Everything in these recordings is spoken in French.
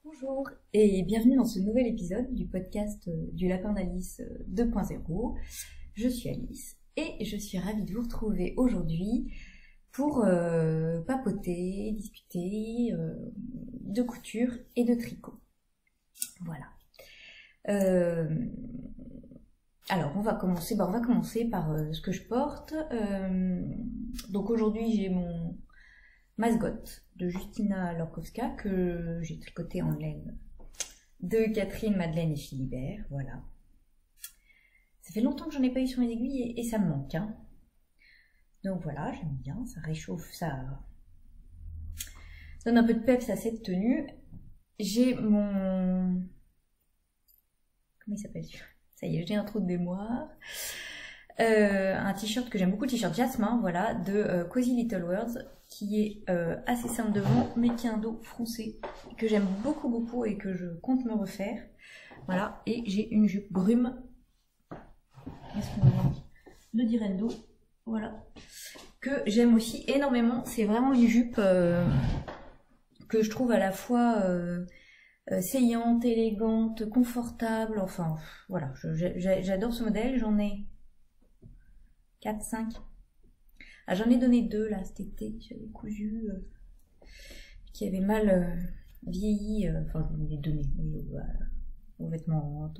Bonjour et bienvenue dans ce nouvel épisode du podcast du Lapin d'Alice 2.0. Je suis Alice et je suis ravie de vous retrouver aujourd'hui pour papoter, discuter de couture et de tricot. Voilà. Alors on va commencer par ce que je porte. Donc aujourd'hui j'ai mon mascotte de Justina Lorkowska que j'ai tricoté en laine de Catherine, Madeleine et Philibert, voilà. Ça fait longtemps que j'en ai pas eu sur mes aiguilles et ça me manque, hein. Donc voilà, j'aime bien, ça réchauffe, ça donne un peu de peps à cette tenue. J'ai mon... Comment il s'appelle? Ça y est, j'ai un trou de mémoire. Un t-shirt que j'aime beaucoup, le t-shirt Jasmin, voilà, de Cozy Little Words, qui est assez simple devant, mais qui a un dos froncé, que j'aime beaucoup et que je compte me refaire. Voilà, et j'ai une jupe brume, de Direndo, voilà, que j'aime aussi énormément. C'est vraiment une jupe que je trouve à la fois saillante, élégante, confortable, enfin, voilà, j'adore ce modèle, j'en ai 4, 5. Ah, j'en ai donné 2 là cet été, j'avais cousu, qui avait mal vieilli, enfin je les ai donné aux vêtements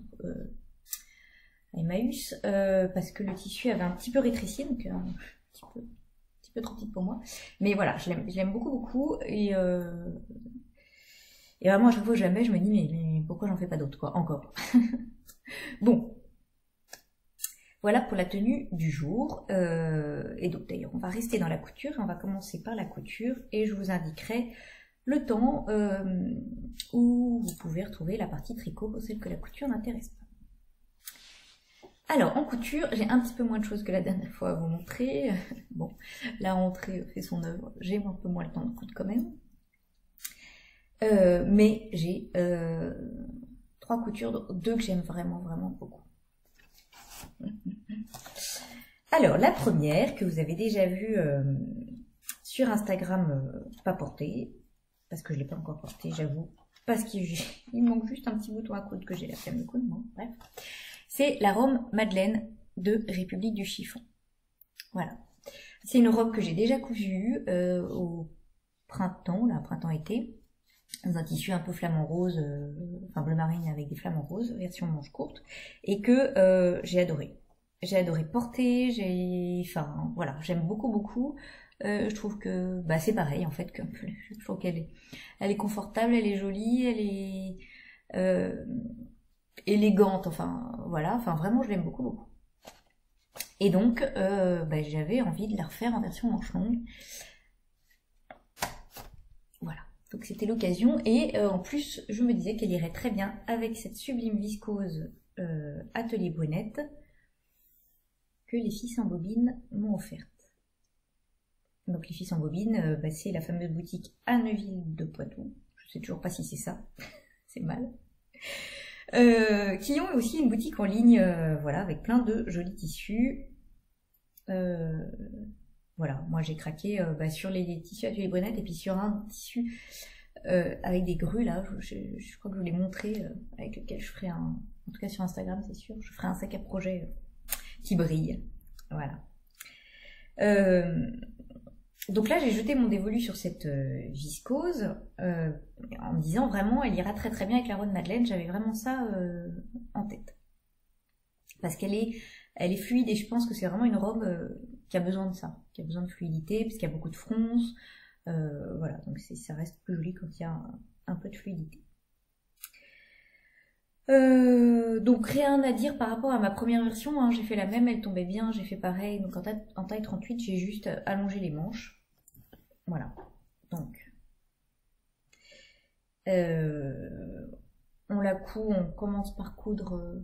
à Emmaüs, parce que le tissu avait un petit peu rétréci, donc un petit peu trop petite pour moi. Mais voilà, je l'aime beaucoup, et vraiment à chaque fois que je la mets, je me dis mais pourquoi j'en fais pas d'autres, quoi, encore. Bon. Voilà pour la tenue du jour. Et donc d'ailleurs, on va rester dans la couture et on va commencer par la couture et je vous indiquerai le temps où vous pouvez retrouver la partie tricot pour celle que la couture n'intéresse pas. Alors en couture, j'ai un petit peu moins de choses que la dernière fois à vous montrer. Bon, la rentrée fait son œuvre, j'ai un peu moins le temps de coudre quand même. Mais j'ai 3 coutures, 2 que j'aime vraiment beaucoup. Alors la première que vous avez déjà vue sur Instagram, pas portée, parce que je ne l'ai pas encore portée, j'avoue, parce qu'il manque juste un petit bouton à coudre que j'ai la flemme de coudre, bon, bref. C'est la robe Madeleine de République du Chiffon. Voilà. C'est une robe que j'ai déjà cousue au printemps, là, printemps-été, dans un tissu un peu flamant rose, enfin bleu marine avec des flamants roses, version manche courte, et que j'ai adoré. J'ai adoré porter, enfin voilà, j'aime beaucoup. Je trouve que c'est pareil en fait, je trouve qu'elle est confortable, elle est jolie, elle est élégante, enfin voilà, enfin vraiment je l'aime beaucoup. Et donc j'avais envie de la refaire en version manche longue. Voilà. Donc c'était l'occasion et en plus je me disais qu'elle irait très bien avec cette sublime viscose Atelier Brunette que les filles sans bobine m'ont offerte. Donc les filles sans bobine, c'est la fameuse boutique à Neuville de Poitou. Je sais toujours pas si c'est ça, c'est mal. Qui ont aussi une boutique en ligne, voilà, avec plein de jolis tissus. Voilà, moi j'ai craqué sur les tissus Atelier Brunette et puis sur un tissu avec des grues là, je crois que je vous l'ai montré, avec lequel je ferai en tout cas sur Instagram c'est sûr, je ferai un sac à projet qui brille, voilà. Donc là j'ai jeté mon dévolu sur cette viscose en me disant vraiment elle ira très bien avec la robe Madeleine, j'avais vraiment ça en tête. Parce qu'elle est fluide et je pense que c'est vraiment une robe qui a besoin de ça, qui a besoin de fluidité, parce qu'il y a beaucoup de fronces, voilà, donc ça reste plus joli quand il y a un peu de fluidité. Donc rien à dire par rapport à ma première version, hein, j'ai fait la même, elle tombait bien, j'ai fait pareil, donc en taille 38 j'ai juste allongé les manches, voilà, donc on la coud, on commence par coudre,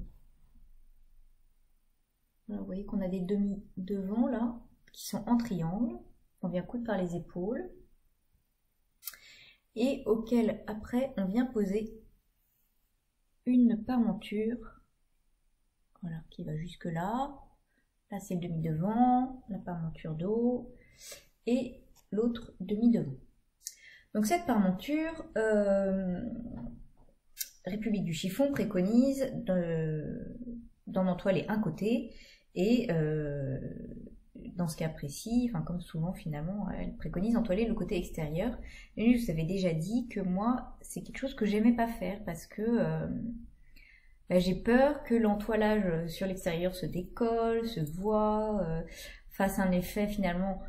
vous voyez qu'on a des demi devant là, qui sont en triangle, on vient coudre par les épaules, et auquel après on vient poser une parmenture, voilà, qui va jusque là. Là c'est le demi devant, la parmenture d'eau et l'autre demi devant. Donc cette parmenture, République du chiffon préconise d'en entoiler un côté et dans ce cas précis, enfin comme souvent finalement, elle préconise d'entoiler le côté extérieur. Et je vous avais déjà dit que moi, c'est quelque chose que j'aimais pas faire parce que j'ai peur que l'entoilage sur l'extérieur se décolle, se voit, fasse un effet finalement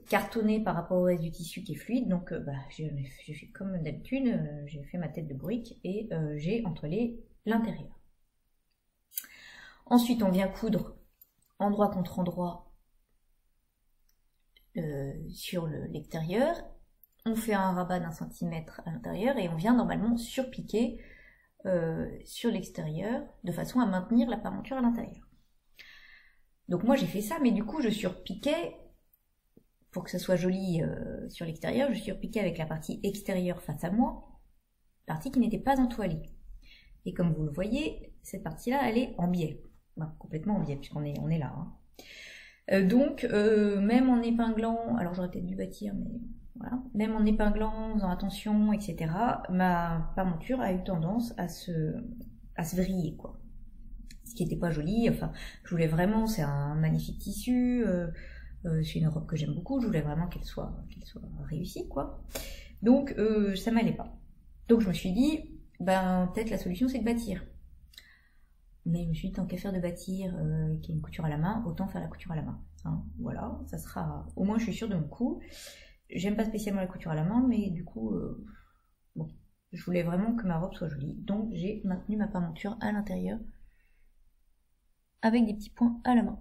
cartonné par rapport au reste du tissu qui est fluide. Donc j'ai fait comme d'habitude, j'ai fait ma tête de brique et j'ai entoilé l'intérieur. Ensuite on vient coudre endroit contre endroit sur l'extérieur. On fait un rabat d'1 centimètre à l'intérieur et on vient normalement surpiquer sur l'extérieur de façon à maintenir la parenture à l'intérieur. Donc moi j'ai fait ça, mais du coup je surpiquais pour que ça soit joli sur l'extérieur, je surpiquais avec la partie extérieure face à moi, partie qui n'était pas entoilée. Et comme vous le voyez, cette partie-là, elle est en biais. Enfin, complètement en biais, puisqu'on est là. Hein. Donc, même en épinglant, alors j'aurais peut-être dû bâtir, mais voilà, même en épinglant, en faisant attention, etc., ma parenture a eu tendance à se vriller, quoi. Ce qui n'était pas joli, enfin, je voulais vraiment, c'est un magnifique tissu, c'est une robe que j'aime beaucoup, je voulais vraiment qu'elle soit réussie, quoi. Donc, ça m'allait pas. Donc, je me suis dit, peut-être la solution, c'est de bâtir. Mais je me suis dit, tant qu'à faire de bâtir, qu'il y a une couture à la main, autant faire la couture à la main. Hein, voilà, ça sera, au moins je suis sûre de mon coup. J'aime pas spécialement la couture à la main, mais du coup, bon, je voulais vraiment que ma robe soit jolie. Donc, j'ai maintenu ma parenture à l'intérieur, avec des petits points à la main.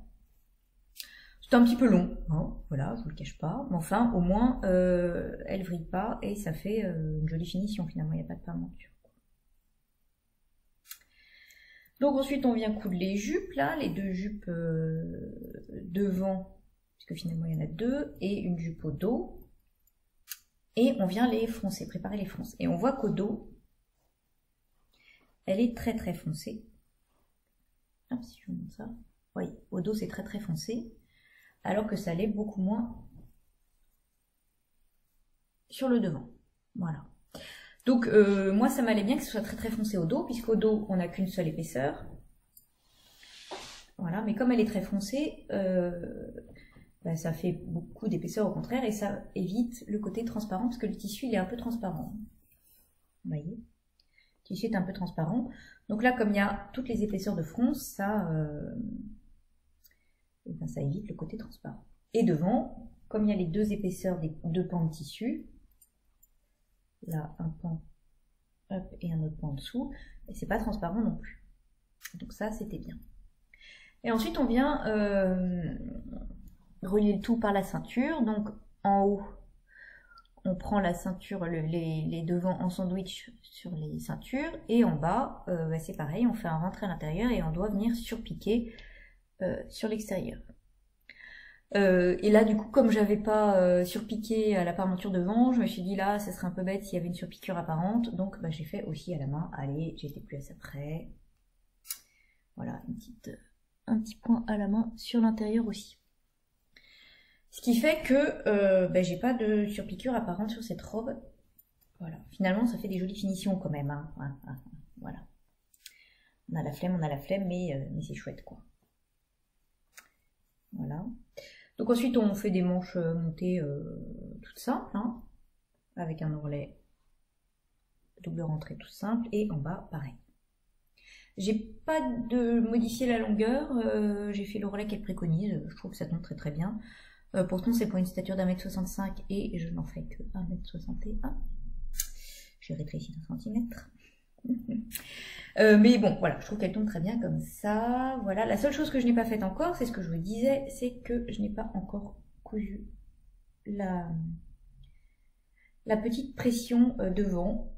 C'était un petit peu long, hein, voilà, je vous le cache pas. Mais enfin, au moins, elle vrille pas et ça fait une jolie finition finalement, il n'y a pas de parenture. Donc ensuite, on vient coudre les jupes, là, les deux jupes devant, puisque finalement il y en a deux, et une jupe au dos. Et on vient les froncer, préparer les fronces. Et on voit qu'au dos, elle est très très foncée. Hop, si je vous montre ça. Oui, au dos c'est très très foncé. Alors que ça l'est beaucoup moins sur le devant. Voilà. Donc moi ça m'allait bien que ce soit très très foncé au dos, puisqu'au dos on n'a qu'une seule épaisseur. Voilà, mais comme elle est très foncée, ça fait beaucoup d'épaisseur au contraire, et ça évite le côté transparent, parce que le tissu il est un peu transparent. Vous voyez, le tissu est un peu transparent. Donc là, comme il y a toutes les épaisseurs de fronce, ça évite le côté transparent. Et devant, comme il y a les deux épaisseurs des deux pans de tissu, là un pan hop, et un autre pan en dessous, et c'est pas transparent non plus. Donc ça, c'était bien. Et ensuite, on vient relier le tout par la ceinture. Donc en haut, on prend la ceinture, les devants en sandwich sur les ceintures, et en bas, c'est pareil, on fait un rentré à l'intérieur et on doit venir surpiquer sur l'extérieur. Et là du coup, comme j'avais pas surpiqué à la parenture devant, je me suis dit là ça serait un peu bête s'il y avait une surpiqûre apparente, donc j'ai fait aussi à la main. Allez, j'étais plus à ça près. Voilà, un petit point à la main sur l'intérieur aussi. Ce qui fait que j'ai pas de surpiqûre apparente sur cette robe. Voilà, finalement ça fait des jolies finitions quand même, hein. Voilà. On a la flemme, mais c'est chouette quoi. Voilà. Donc ensuite on fait des manches montées toutes simples, hein, avec un ourlet double rentrée tout simple, et en bas pareil. J'ai pas de modifier la longueur, j'ai fait l'ourlet qu'elle préconise, je trouve que ça tombe très très bien. Pourtant c'est pour une stature d'1m65 et je n'en fais que 1m61. J'ai rétréci d'1 centimètre. Mais bon, voilà, je trouve qu'elle tombe très bien comme ça. Voilà, la seule chose que je n'ai pas faite encore, c'est ce que je vous disais, c'est que je n'ai pas encore cousu la petite pression devant.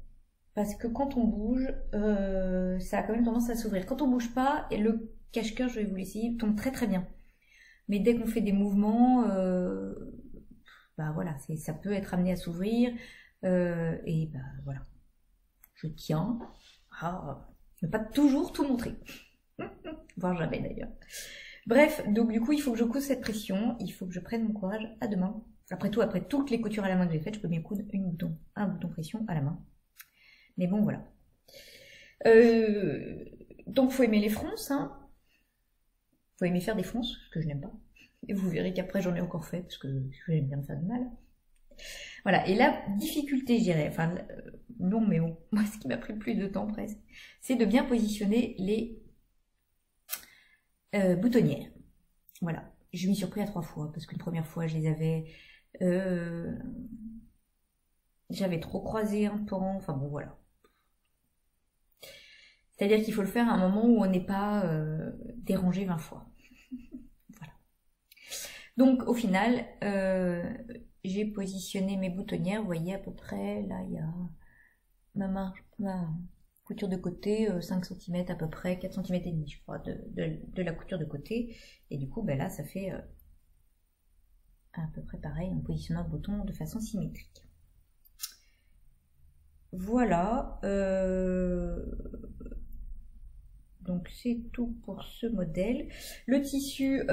Parce que quand on bouge, ça a quand même tendance à s'ouvrir. Quand on bouge pas, et le cache-cœur, je vais vous l'essayer, tombe très très bien. Mais dès qu'on fait des mouvements, voilà, ça peut être amené à s'ouvrir. Et voilà, je tiens à ne pas toujours tout montrer. Voire jamais d'ailleurs. Bref, donc du coup, il faut que je couse cette pression. Il faut que je prenne mon courage à deux mains. Après toutes les coutures à la main que j'ai faites, je peux bien coudre un bouton pression à la main. Mais bon, voilà. Donc faut aimer les fronces, hein. Faut aimer faire des fronces, ce que je n'aime pas. Et vous verrez qu'après j'en ai encore fait, parce que j'aime bien me faire de mal. Voilà, et la difficulté, je dirais, enfin non mais bon, moi ce qui m'a pris le plus de temps presque, c'est de bien positionner les boutonnières. Voilà, je m'y suis surpris à 3 fois, parce qu'une première fois je les avais... j'avais trop croisé un pan, enfin bon voilà. C'est-à-dire qu'il faut le faire à un moment où on n'est pas dérangé 20 fois. Voilà. Donc au final, j'ai positionné mes boutonnières, vous voyez à peu près, là il y a ma couture de côté, 5 cm à peu près, 4 cm et demi je crois, de la couture de côté. Et du coup, ben là ça fait à peu près pareil en positionnant le bouton de façon symétrique. Voilà. Donc c'est tout pour ce modèle. Le tissu,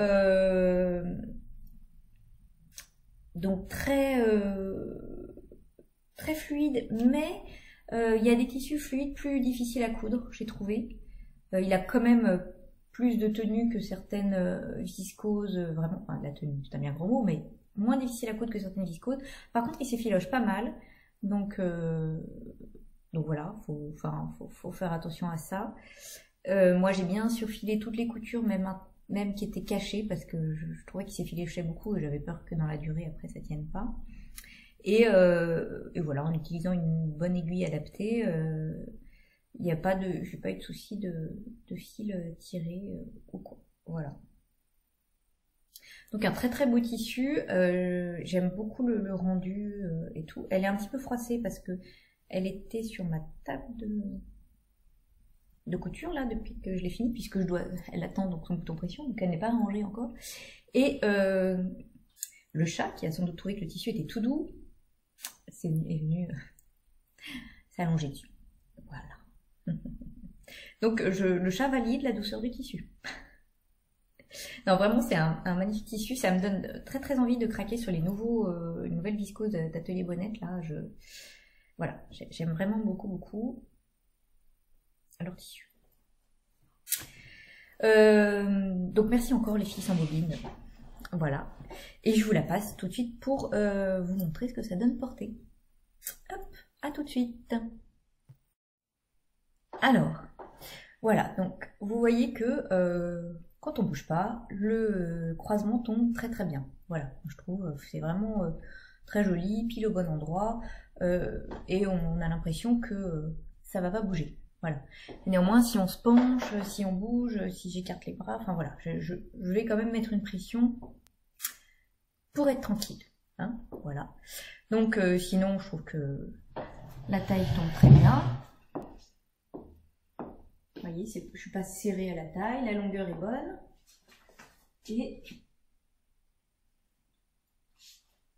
donc très fluide, mais il y a des tissus fluides plus difficiles à coudre, j'ai trouvé. Il a quand même plus de tenue que certaines viscoses, vraiment, enfin la tenue c'est un bien gros mot, mais moins difficile à coudre que certaines viscoses. Par contre il s'effiloche pas mal, donc voilà, faut faire attention à ça. Moi j'ai bien surfilé toutes les coutures, même qui étaient cachées, parce que je trouvais qu'il s'effilochait beaucoup et j'avais peur que dans la durée après ça tienne pas. Et voilà, en utilisant une bonne aiguille adaptée, il n'y a pas de, j'ai pas eu de souci de fil tiré ou quoi. Voilà. Donc un très très beau tissu. J'aime beaucoup le rendu et tout. Elle est un petit peu froissée parce que elle était sur ma table de couture là depuis que je l'ai fini, puisque elle attend donc son bouton pression, donc elle n'est pas rangée encore. Et le chat qui a sans doute trouvé que le tissu était tout doux, est venu s'allonger dessus. Voilà. Donc le chat valide la douceur du tissu. Non, vraiment c'est un magnifique tissu, ça me donne très très envie de craquer sur les nouvelles viscoses d'Atelier Bonnette là. Voilà, j'aime vraiment beaucoup leur tissu. Donc merci encore les filles sans bobine. Voilà. Et je vous la passe tout de suite pour vous montrer ce que ça donne portée. Hop, à tout de suite. Alors, voilà, donc vous voyez que quand on bouge pas, le croisement tombe très très bien. Voilà, je trouve c'est vraiment très joli, pile au bon endroit, et on a l'impression que ça va pas bouger. Voilà. Néanmoins, si on se penche, si on bouge, si j'écarte les bras, enfin voilà, je vais quand même mettre une pression pour être tranquille. Hein, voilà. Donc sinon, je trouve que la taille tombe très bien. Vous voyez, je ne suis pas serrée à la taille, la longueur est bonne. Et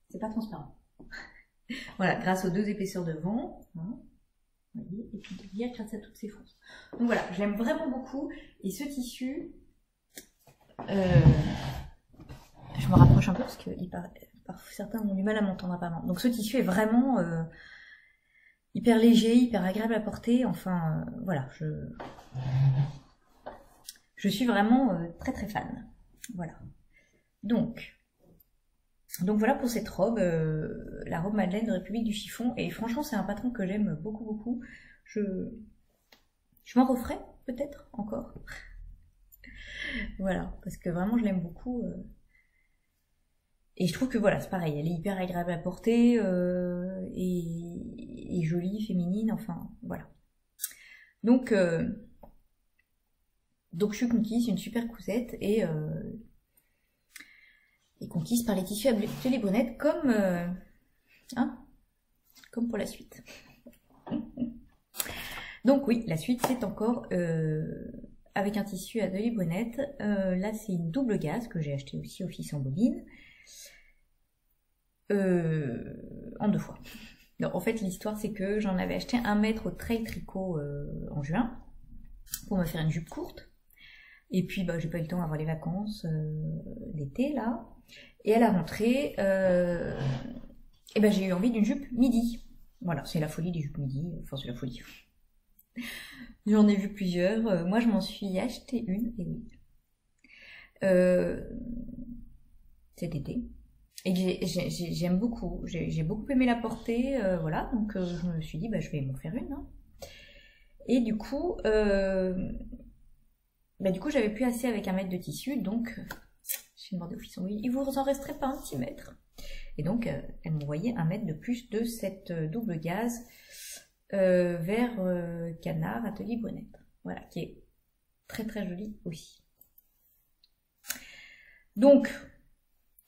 c'est pas transparent. Voilà, grâce aux 2 épaisseurs de vent. Hein. Voyez, et puis derrière grâce à toutes ces fronces. Donc voilà, je l'aime vraiment beaucoup. Et ce tissu, je me rapproche un peu parce que certains ont du mal à m'entendre apparemment. Donc ce tissu est vraiment hyper léger, hyper agréable à porter. Enfin, voilà, je suis vraiment très très fan. Voilà. Donc voilà pour cette robe, la robe Madeleine de République du Chiffon. Et franchement, c'est un patron que j'aime beaucoup. Je m'en referai peut-être encore. Voilà, parce que vraiment je l'aime beaucoup. Et je trouve que voilà, c'est pareil, elle est hyper agréable à porter et jolie, féminine, enfin voilà. Donc je suis conquise, c'est une super cousette et conquise par les tissus Atelier Bonnette comme pour la suite. Donc oui, la suite c'est encore avec un tissu Atelier Bonnette. Là c'est une double gaze que j'ai acheté aussi au Office en bobine. En 2 fois. Donc, en fait l'histoire c'est que j'en avais acheté 1 mètre au Trail Tricot en juin pour me faire une jupe courte. Et puis bah, j'ai pas eu le temps d'avoir les vacances l'été là. Et à la rentrée, et ben, j'ai eu envie d'une jupe midi. Voilà, c'est la folie des jupes midi. Enfin c'est la folie. J'en ai vu plusieurs. Moi, je m'en suis acheté une, et oui. Euh, Cet été. Et j'aime beaucoup. J'ai beaucoup aimé la porter, voilà. Donc, je me suis dit, bah, je vais m'en faire une, hein. Et du coup, j'avais plus assez avec 1 mètre de tissu, donc j'ai demandé au fisson, il vous en resterait pas un petit mètre. Et donc, elle m'envoyait 1 mètre de plus de cette double gaze vers Canard Atelier Brunette. Voilà, qui est très très jolie aussi. Donc,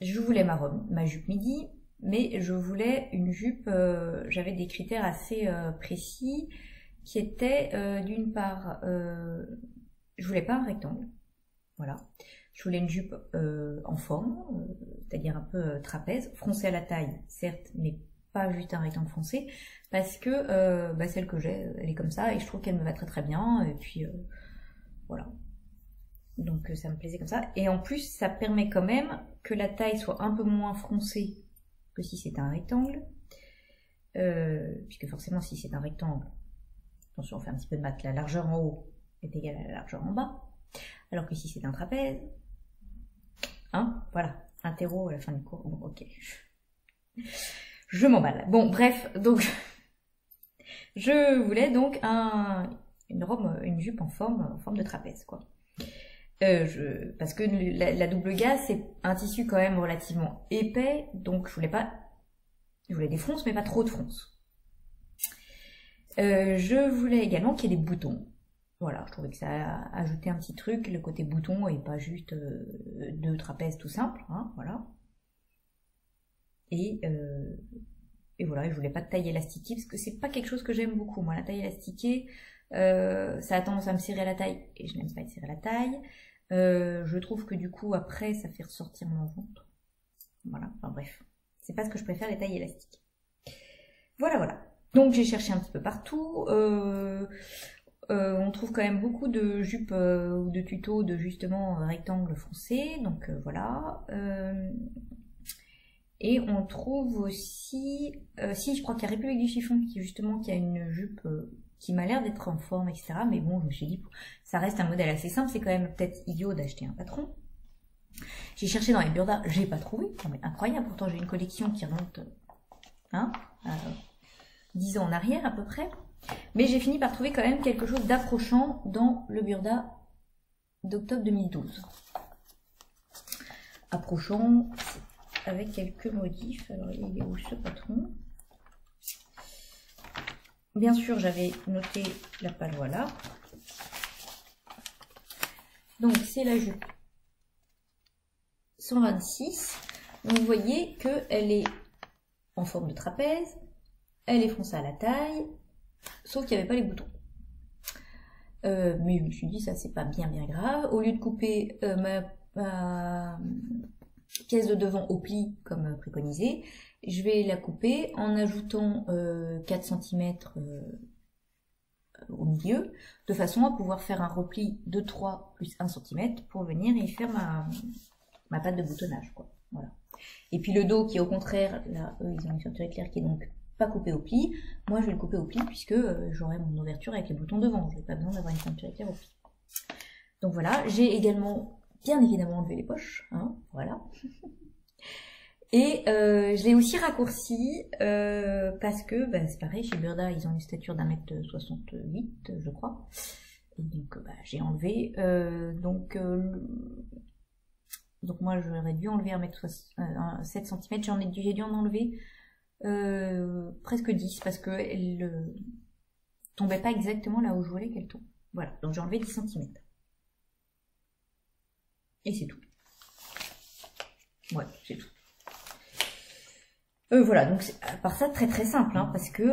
je voulais ma jupe midi, mais je voulais une jupe, j'avais des critères assez précis, qui étaient d'une part, je voulais pas un rectangle, voilà. Je voulais une jupe en forme, c'est-à-dire un peu trapèze, froncée à la taille, certes, mais pas juste un rectangle foncé, parce que celle que j'ai, elle est comme ça, et je trouve qu'elle me va très très bien, et puis voilà. Donc ça me plaisait comme ça. Et en plus, ça permet quand même que la taille soit un peu moins froncée que si c'était un rectangle, puisque forcément si c'est un rectangle, attention on fait un petit peu de maths, la largeur en haut est égale à la largeur en bas, alors que si c'est un trapèze, hein, voilà, un terreau à la fin du cours, bon ok, je m'emballe. Bon bref, donc je voulais donc une jupe en forme de trapèze, quoi. Parce que la double gaze, c'est un tissu quand même relativement épais, donc je voulais des fronces, mais pas trop de fronces. Je voulais également qu'il y ait des boutons. Voilà, je trouvais que ça ajoutait un petit truc, le côté bouton, et pas juste deux trapèzes tout simple, hein, voilà. Et voilà, je voulais pas de taille élastiquée, parce que c'est pas quelque chose que j'aime beaucoup, moi, la taille élastiquée, ça a tendance à me serrer la taille, et je n'aime pas être serré la taille. Je trouve que du coup, après, ça fait ressortir mon ventre. Voilà, enfin bref. C'est pas ce que je préfère, les tailles élastiques. Voilà, voilà. Donc j'ai cherché un petit peu partout. On trouve quand même beaucoup de jupes ou de tutos de justement rectangles foncés. Donc voilà. Et on trouve aussi... si, je crois qu'il y a République du Chiffon qui a une jupe... qui m'a l'air d'être en forme, etc. Mais bon, je me suis dit, ça reste un modèle assez simple, c'est quand même peut-être idiot d'acheter un patron. J'ai cherché dans les Burda, j'ai pas trouvé. Non mais incroyable, pourtant j'ai une collection qui remonte 10 ans en arrière à peu près. Mais j'ai fini par trouver quand même quelque chose d'approchant dans le Burda d'octobre 2012. Approchant avec quelques modifs. Alors il est où ce patron ? Bien sûr, j'avais noté la page, voilà. Donc, c'est la jupe 126. Donc, vous voyez qu'elle est en forme de trapèze. Elle est foncée à la taille. Sauf qu'il n'y avait pas les boutons. Mais je me suis dit, ça, c'est pas bien grave. Au lieu de couper ma pièce de devant au pli, comme préconisé, je vais la couper en ajoutant 4 cm au milieu, de façon à pouvoir faire un repli de 3 plus 1 cm pour venir y faire ma patte de boutonnage, quoi. Voilà. Et puis le dos qui est au contraire, là, eux, ils ont une ceinture éclair qui est donc pas coupée au pli. Moi, je vais le couper au pli puisque j'aurai mon ouverture avec les boutons devant. Je n'ai pas besoin d'avoir une ceinture éclair au pli. Donc voilà, j'ai également, bien évidemment, enlevé les poches, hein, voilà. Et je l'ai aussi raccourci parce que c'est pareil, chez Burda ils ont une stature d'1m68 je crois, et donc j'ai enlevé donc moi j'aurais dû enlever 7 cm, j'ai dû en enlever presque 10 parce que elle tombait pas exactement là où je voulais qu'elle tombe. Voilà, donc j'ai enlevé 10 cm et c'est tout. Ouais, c'est tout. Voilà, donc à part ça, très très simple, hein, parce que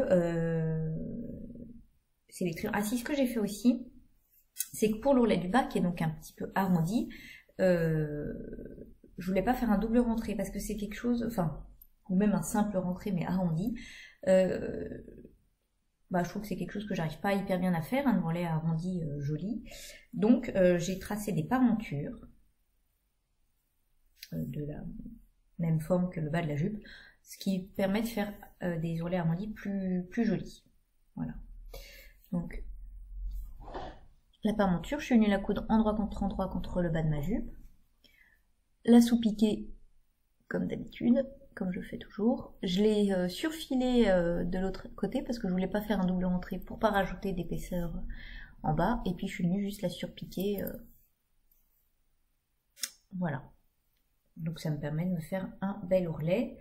c'est les triangles. Ah si, ce que j'ai fait aussi, c'est que pour l'ourlet du bas, qui est donc un petit peu arrondi, je voulais pas faire un double rentré, parce que c'est quelque chose, enfin, ou même un simple rentré, mais arrondi, je trouve que c'est quelque chose que j'arrive pas hyper bien à faire, un ourlet arrondi joli. Donc j'ai tracé des parentures de la même forme que le bas de la jupe, ce qui permet de faire des ourlets arrondis plus jolis. Voilà. Donc, la parementure, je suis venue la coudre endroit contre le bas de ma jupe, la sous-piquer comme d'habitude, comme je fais toujours. Je l'ai surfilé de l'autre côté parce que je voulais pas faire un double rentrée pour pas rajouter d'épaisseur en bas, et puis je suis venue juste la surpiquer, voilà. Donc ça me permet de me faire un bel ourlet,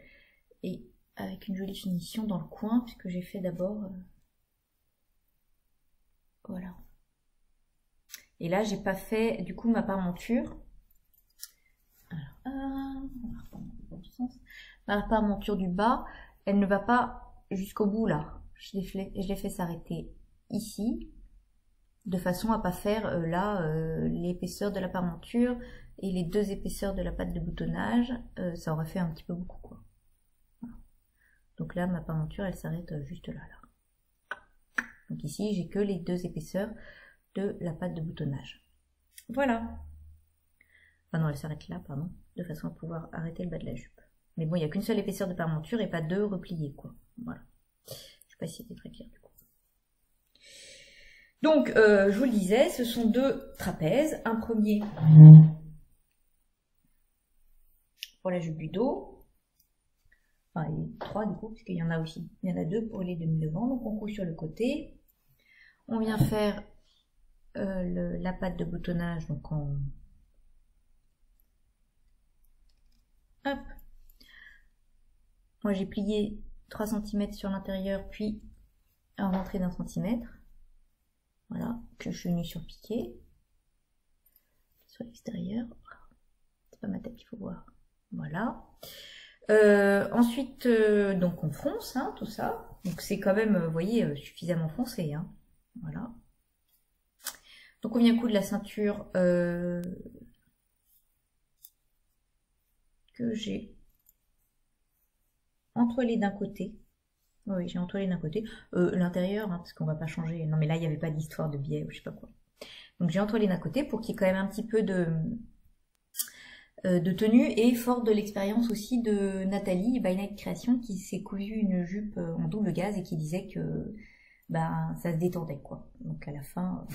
et avec une jolie finition dans le coin, puisque j'ai fait d'abord, voilà. Et là j'ai pas fait du coup ma parementure. Alors, on va reprendre dans le sens. Ma parementure du bas, elle ne va pas jusqu'au bout là. Je l'ai fait s'arrêter ici, de façon à pas faire là l'épaisseur de la parementure et les 2 épaisseurs de la patte de boutonnage. Ça aurait fait un petit peu beaucoup quoi. Voilà. Donc là ma parementure elle s'arrête juste là. Donc ici j'ai que les 2 épaisseurs de la patte de boutonnage. Voilà. Ah non, elle s'arrête là, pardon, de façon à pouvoir arrêter le bas de la jupe. Mais bon, il n'y a qu'une seule épaisseur de parementure et pas 2 repliés, quoi. Voilà. Je sais pas si c'était très clair du coup. Donc, je vous le disais, ce sont 2 trapèzes. Un premier pour la jupe du dos. Enfin, 3 du coup, parce qu'il y en a aussi. Il y en a 2 pour les demi-devants. Donc, on coud sur le côté. On vient faire la patte de boutonnage, donc en... Hop. Moi j'ai plié 3 cm sur l'intérieur, puis un rentré d'1 cm. Voilà, que je suis venue surpiquer. Sur l'extérieur. C'est pas ma tête qu'il faut voir. Voilà. Ensuite, donc on fronce, hein, tout ça. Donc c'est quand même, vous voyez, suffisamment foncé. Hein. Voilà. Donc on vient coudre la ceinture que j'ai entrelée d'un côté. Oui, j'ai entrelée d'un côté. L'intérieur, hein, parce qu'on va pas changer. Non mais là, il n'y avait pas d'histoire de biais ou je sais pas quoi. Donc j'ai entrelée d'un côté pour qu'il y ait quand même un petit peu de tenue, et fort de l'expérience aussi de Nathalie, By Night Création, qui s'est cousu une jupe en double gaze et qui disait que ben, ça se détendait quoi. Donc à la fin,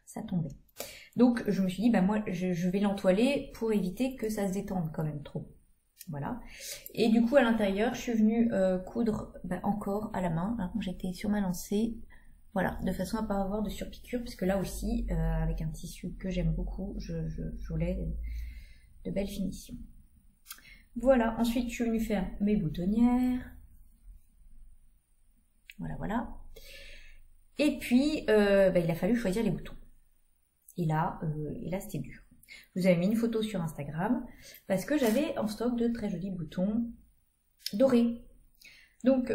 ça tombait. Donc je me suis dit, ben moi je vais l'entoiler pour éviter que ça se détende quand même trop. Voilà. Et du coup à l'intérieur, je suis venue coudre encore à la main. Hein, j'étais sur ma lancée. Voilà, de façon à pas avoir de surpiqûre, parce que là aussi, avec un tissu que j'aime beaucoup, je voulais de belles finitions. Voilà, ensuite je suis venue faire mes boutonnières. Voilà, voilà. Et puis, il a fallu choisir les boutons. Et là c'était dur. Je vous avais mis une photo sur Instagram, parce que j'avais en stock de très jolis boutons dorés. Donc,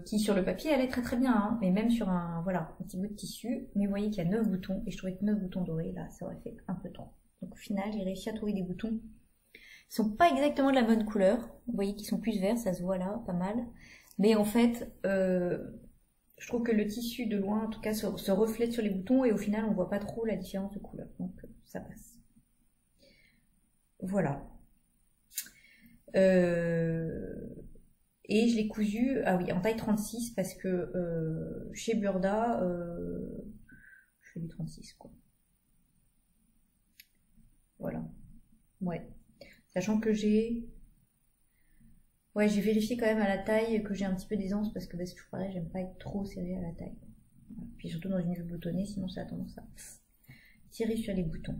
qui sur le papier allaient très très bien, hein, mais même sur un petit bout de tissu. Mais vous voyez qu'il y a 9 boutons, et je trouvais que 9 boutons dorés, là, ça aurait fait un peu trop. Donc au final, j'ai réussi à trouver des boutons qui sont pas exactement de la bonne couleur. Vous voyez qu'ils sont plus verts, ça se voit là, pas mal. Mais en fait, je trouve que le tissu de loin, en tout cas, se reflète sur les boutons, et au final, on voit pas trop la différence de couleur. Donc ça passe. Voilà. Et je l'ai cousu, ah oui, en taille 36, parce que chez Burda, je fais du 36, quoi. Voilà. Ouais. Sachant que j'ai vérifié quand même à la taille que j'ai un petit peu d'aisance, parce que c'est toujours pareil, j'aime pas être trop serrée à la taille. Voilà. Puis surtout dans une jupe boutonnée, sinon ça a tendance à tirer sur les boutons.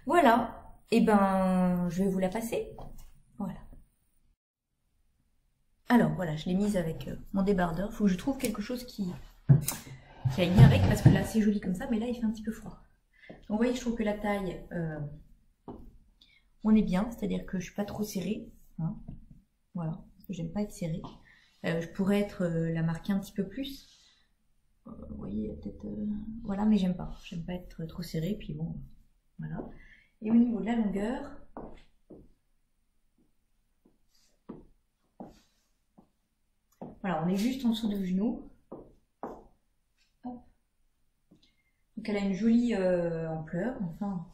Voilà. Et ben, je vais vous la passer. Voilà. Alors voilà, je l'ai mise avec mon débardeur. Faut que je trouve quelque chose qui aille bien avec, parce que là c'est joli comme ça, mais là il fait un petit peu froid. Donc vous voyez, je trouve que la taille, on est bien, c'est-à-dire que je suis pas trop serrée. Hein. Voilà, parce que j'aime pas être serrée. Je pourrais la marquer un petit peu plus. Vous voyez, peut-être... voilà, mais j'aime pas être trop serrée, puis bon, voilà. Et au niveau de la longueur... Voilà, on est juste en dessous du genou. Hop. Donc elle a une jolie ampleur, enfin...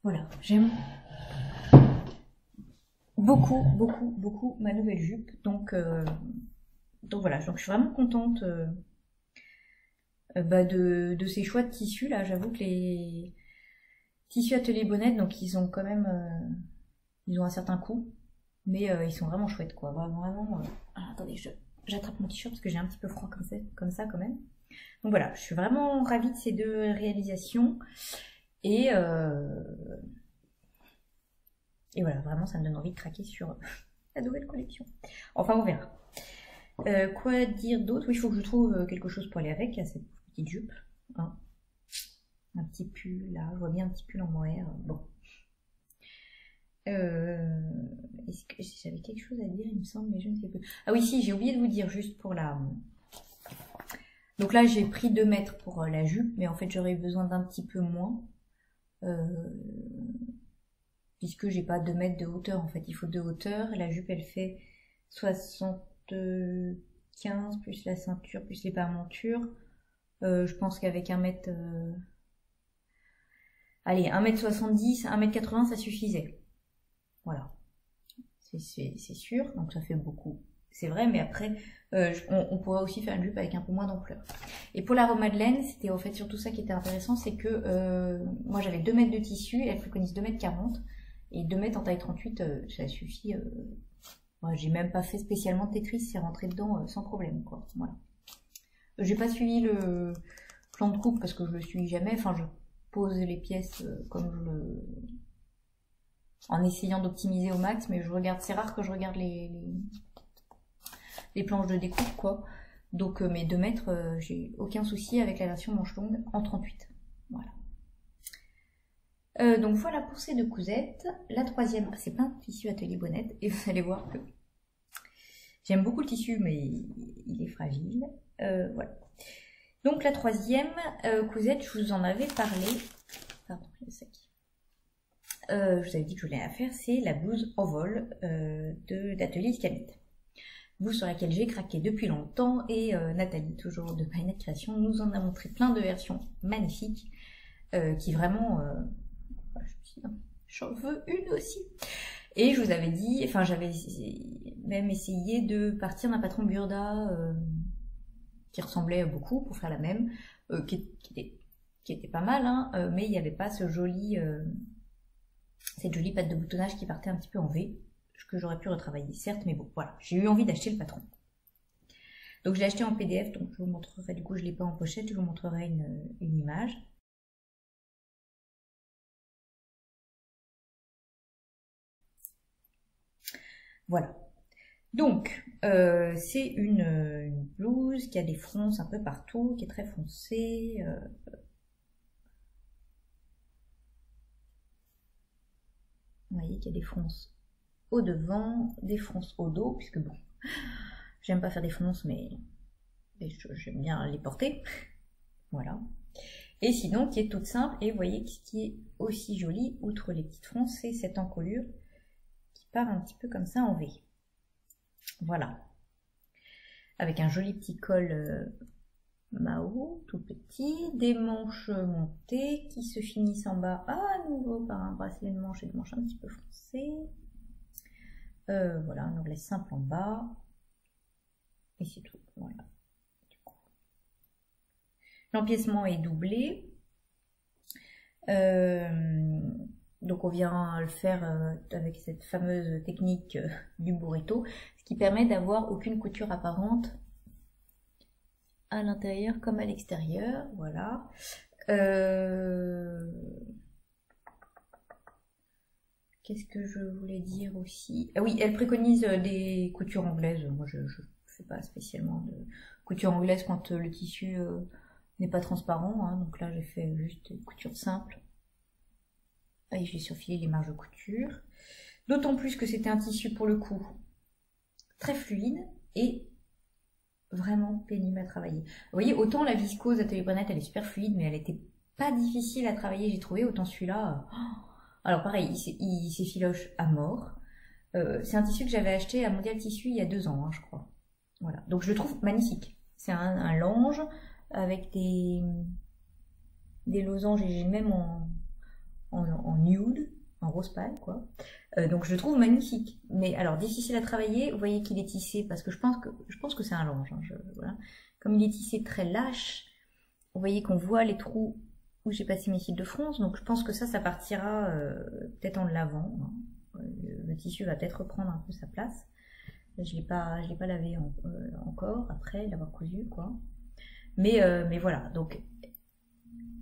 Voilà, j'aime beaucoup, beaucoup, beaucoup ma nouvelle jupe. Donc voilà, donc je suis vraiment contente de ces choix de tissus là. J'avoue que les tissus Atelier Bonnette, donc ils ont quand même ils ont un certain coût, mais ils sont vraiment chouettes quoi. Vraiment. Ah, attendez, j'attrape mon t-shirt parce que j'ai un petit peu froid comme ça quand même. Donc voilà, je suis vraiment ravie de ces deux réalisations et voilà, vraiment ça me donne envie de craquer sur la nouvelle collection. Enfin, on verra. Quoi dire d'autre? Oui, il faut que je trouve quelque chose pour aller avec, à cette petite jupe. Hein. Un petit pull, là, je vois bien un petit pull en mohair. Bon. Est-ce que j'avais quelque chose à dire, il me semble, mais je ne sais plus. Ah oui, si, j'ai oublié de vous dire, juste pour la... Donc là, j'ai pris 2 mètres pour la jupe, mais en fait, j'aurais besoin d'un petit peu moins. Puisque j'ai pas 2 mètres de hauteur, en fait, il faut 2 hauteurs. La jupe, elle fait 75 plus la ceinture, plus les paremontures. Je pense qu'avec 1 mètre... Allez, 1m70, 1m80, ça suffisait. Voilà. C'est sûr, donc ça fait beaucoup. C'est vrai, mais après, on pourrait aussi faire une jupe avec un peu moins d'ampleur. Et pour la robe Madeleine, c'était en fait surtout ça qui était intéressant, c'est que moi j'avais 2 mètres de tissu, elle préconise 2m40, et 2 mètres en taille 38, ça suffit. Moi, j'ai même pas fait spécialement de Tetris, c'est rentré dedans sans problème, quoi. Voilà. J'ai pas suivi le plan de coupe parce que je le suis jamais, enfin je pose les pièces comme je le... en essayant d'optimiser au max, mais je regarde, c'est rare que je regarde les planches de découpe quoi. Donc mes 2 mètres, j'ai aucun souci avec la version manche longue en 38. Voilà. Donc voilà pour ces 2 cousettes. La troisième, c'est plein de tissu Atelier Bonnette et vous allez voir que j'aime beaucoup le tissu mais il est fragile. Voilà. Donc la troisième cousette, je vous en avais parlé. Pardon, le sac. Je vous avais dit que je voulais la faire, c'est la blouse en vol d'Atelier Scanit. Blouse sur laquelle j'ai craqué depuis longtemps et Nathalie, toujours de Painette Création, nous en a montré plein de versions magnifiques qui vraiment... j'en veux une aussi. Et je vous avais dit, enfin j'avais même essayé de partir d'un patron Burda qui ressemblait beaucoup pour faire la même, qui était pas mal, hein, mais il n'y avait pas cette jolie patte de boutonnage qui partait un petit peu en V, que j'aurais pu retravailler, certes, mais bon, voilà, j'ai eu envie d'acheter le patron. Donc je l'ai acheté en PDF, donc je vous montrerai, du coup je ne l'ai pas en pochette, je vous montrerai une image. Voilà. Donc, c'est une blouse qui a des fronces un peu partout, qui est très foncée. Vous voyez qu'il y a des fronces au devant, des fronces au dos, puisque bon, j'aime pas faire des fronces, mais j'aime bien les porter. Voilà. Et sinon, qui est toute simple, et vous voyez ce qui est aussi joli, outre les petites fronces, c'est cette encolure qui part un petit peu comme ça en V. Voilà. Avec un joli petit col Mao, tout petit, des manches montées qui se finissent en bas à nouveau par un bracelet de manches et de manches un petit peu foncées. Voilà, un ourlet simple en bas. Et c'est tout. Voilà. L'empiècement est doublé. Donc on vient le faire avec cette fameuse technique du burrito, ce qui permet d'avoir aucune couture apparente à l'intérieur comme à l'extérieur. Voilà. Qu'est-ce que je voulais dire aussi? Ah oui, elle préconise des coutures anglaises. Moi, je ne fais pas spécialement de couture anglaise quand le tissu n'est pas transparent. Hein. Donc là, j'ai fait juste une couture simple. Et j'ai surfilé les marges de couture. D'autant plus que c'était un tissu, pour le coup, très fluide et vraiment pénible à travailler. Vous voyez, autant la viscose Atelier Bonnette, elle est super fluide, mais elle était pas difficile à travailler, j'ai trouvé. Autant celui-là... Alors pareil, il s'effiloche à mort. C'est un tissu que j'avais acheté à Mondial Tissu il y a 2 ans, hein, je crois. Voilà. Donc je le trouve magnifique. C'est un lange avec des losanges et j'ai même en nude, en rose pâle, quoi. Donc je le trouve magnifique. Mais alors difficile à travailler. Vous voyez qu'il est tissé parce que je pense que c'est un lange. Hein, voilà. Comme il est tissé très lâche, vous voyez qu'on voit les trous où j'ai passé mes fils de fronce, donc je pense que ça partira peut-être en le lavant. Hein. Le tissu va peut-être reprendre un peu sa place. Je l'ai pas lavé encore après l'avoir cousu, quoi. Mais voilà, donc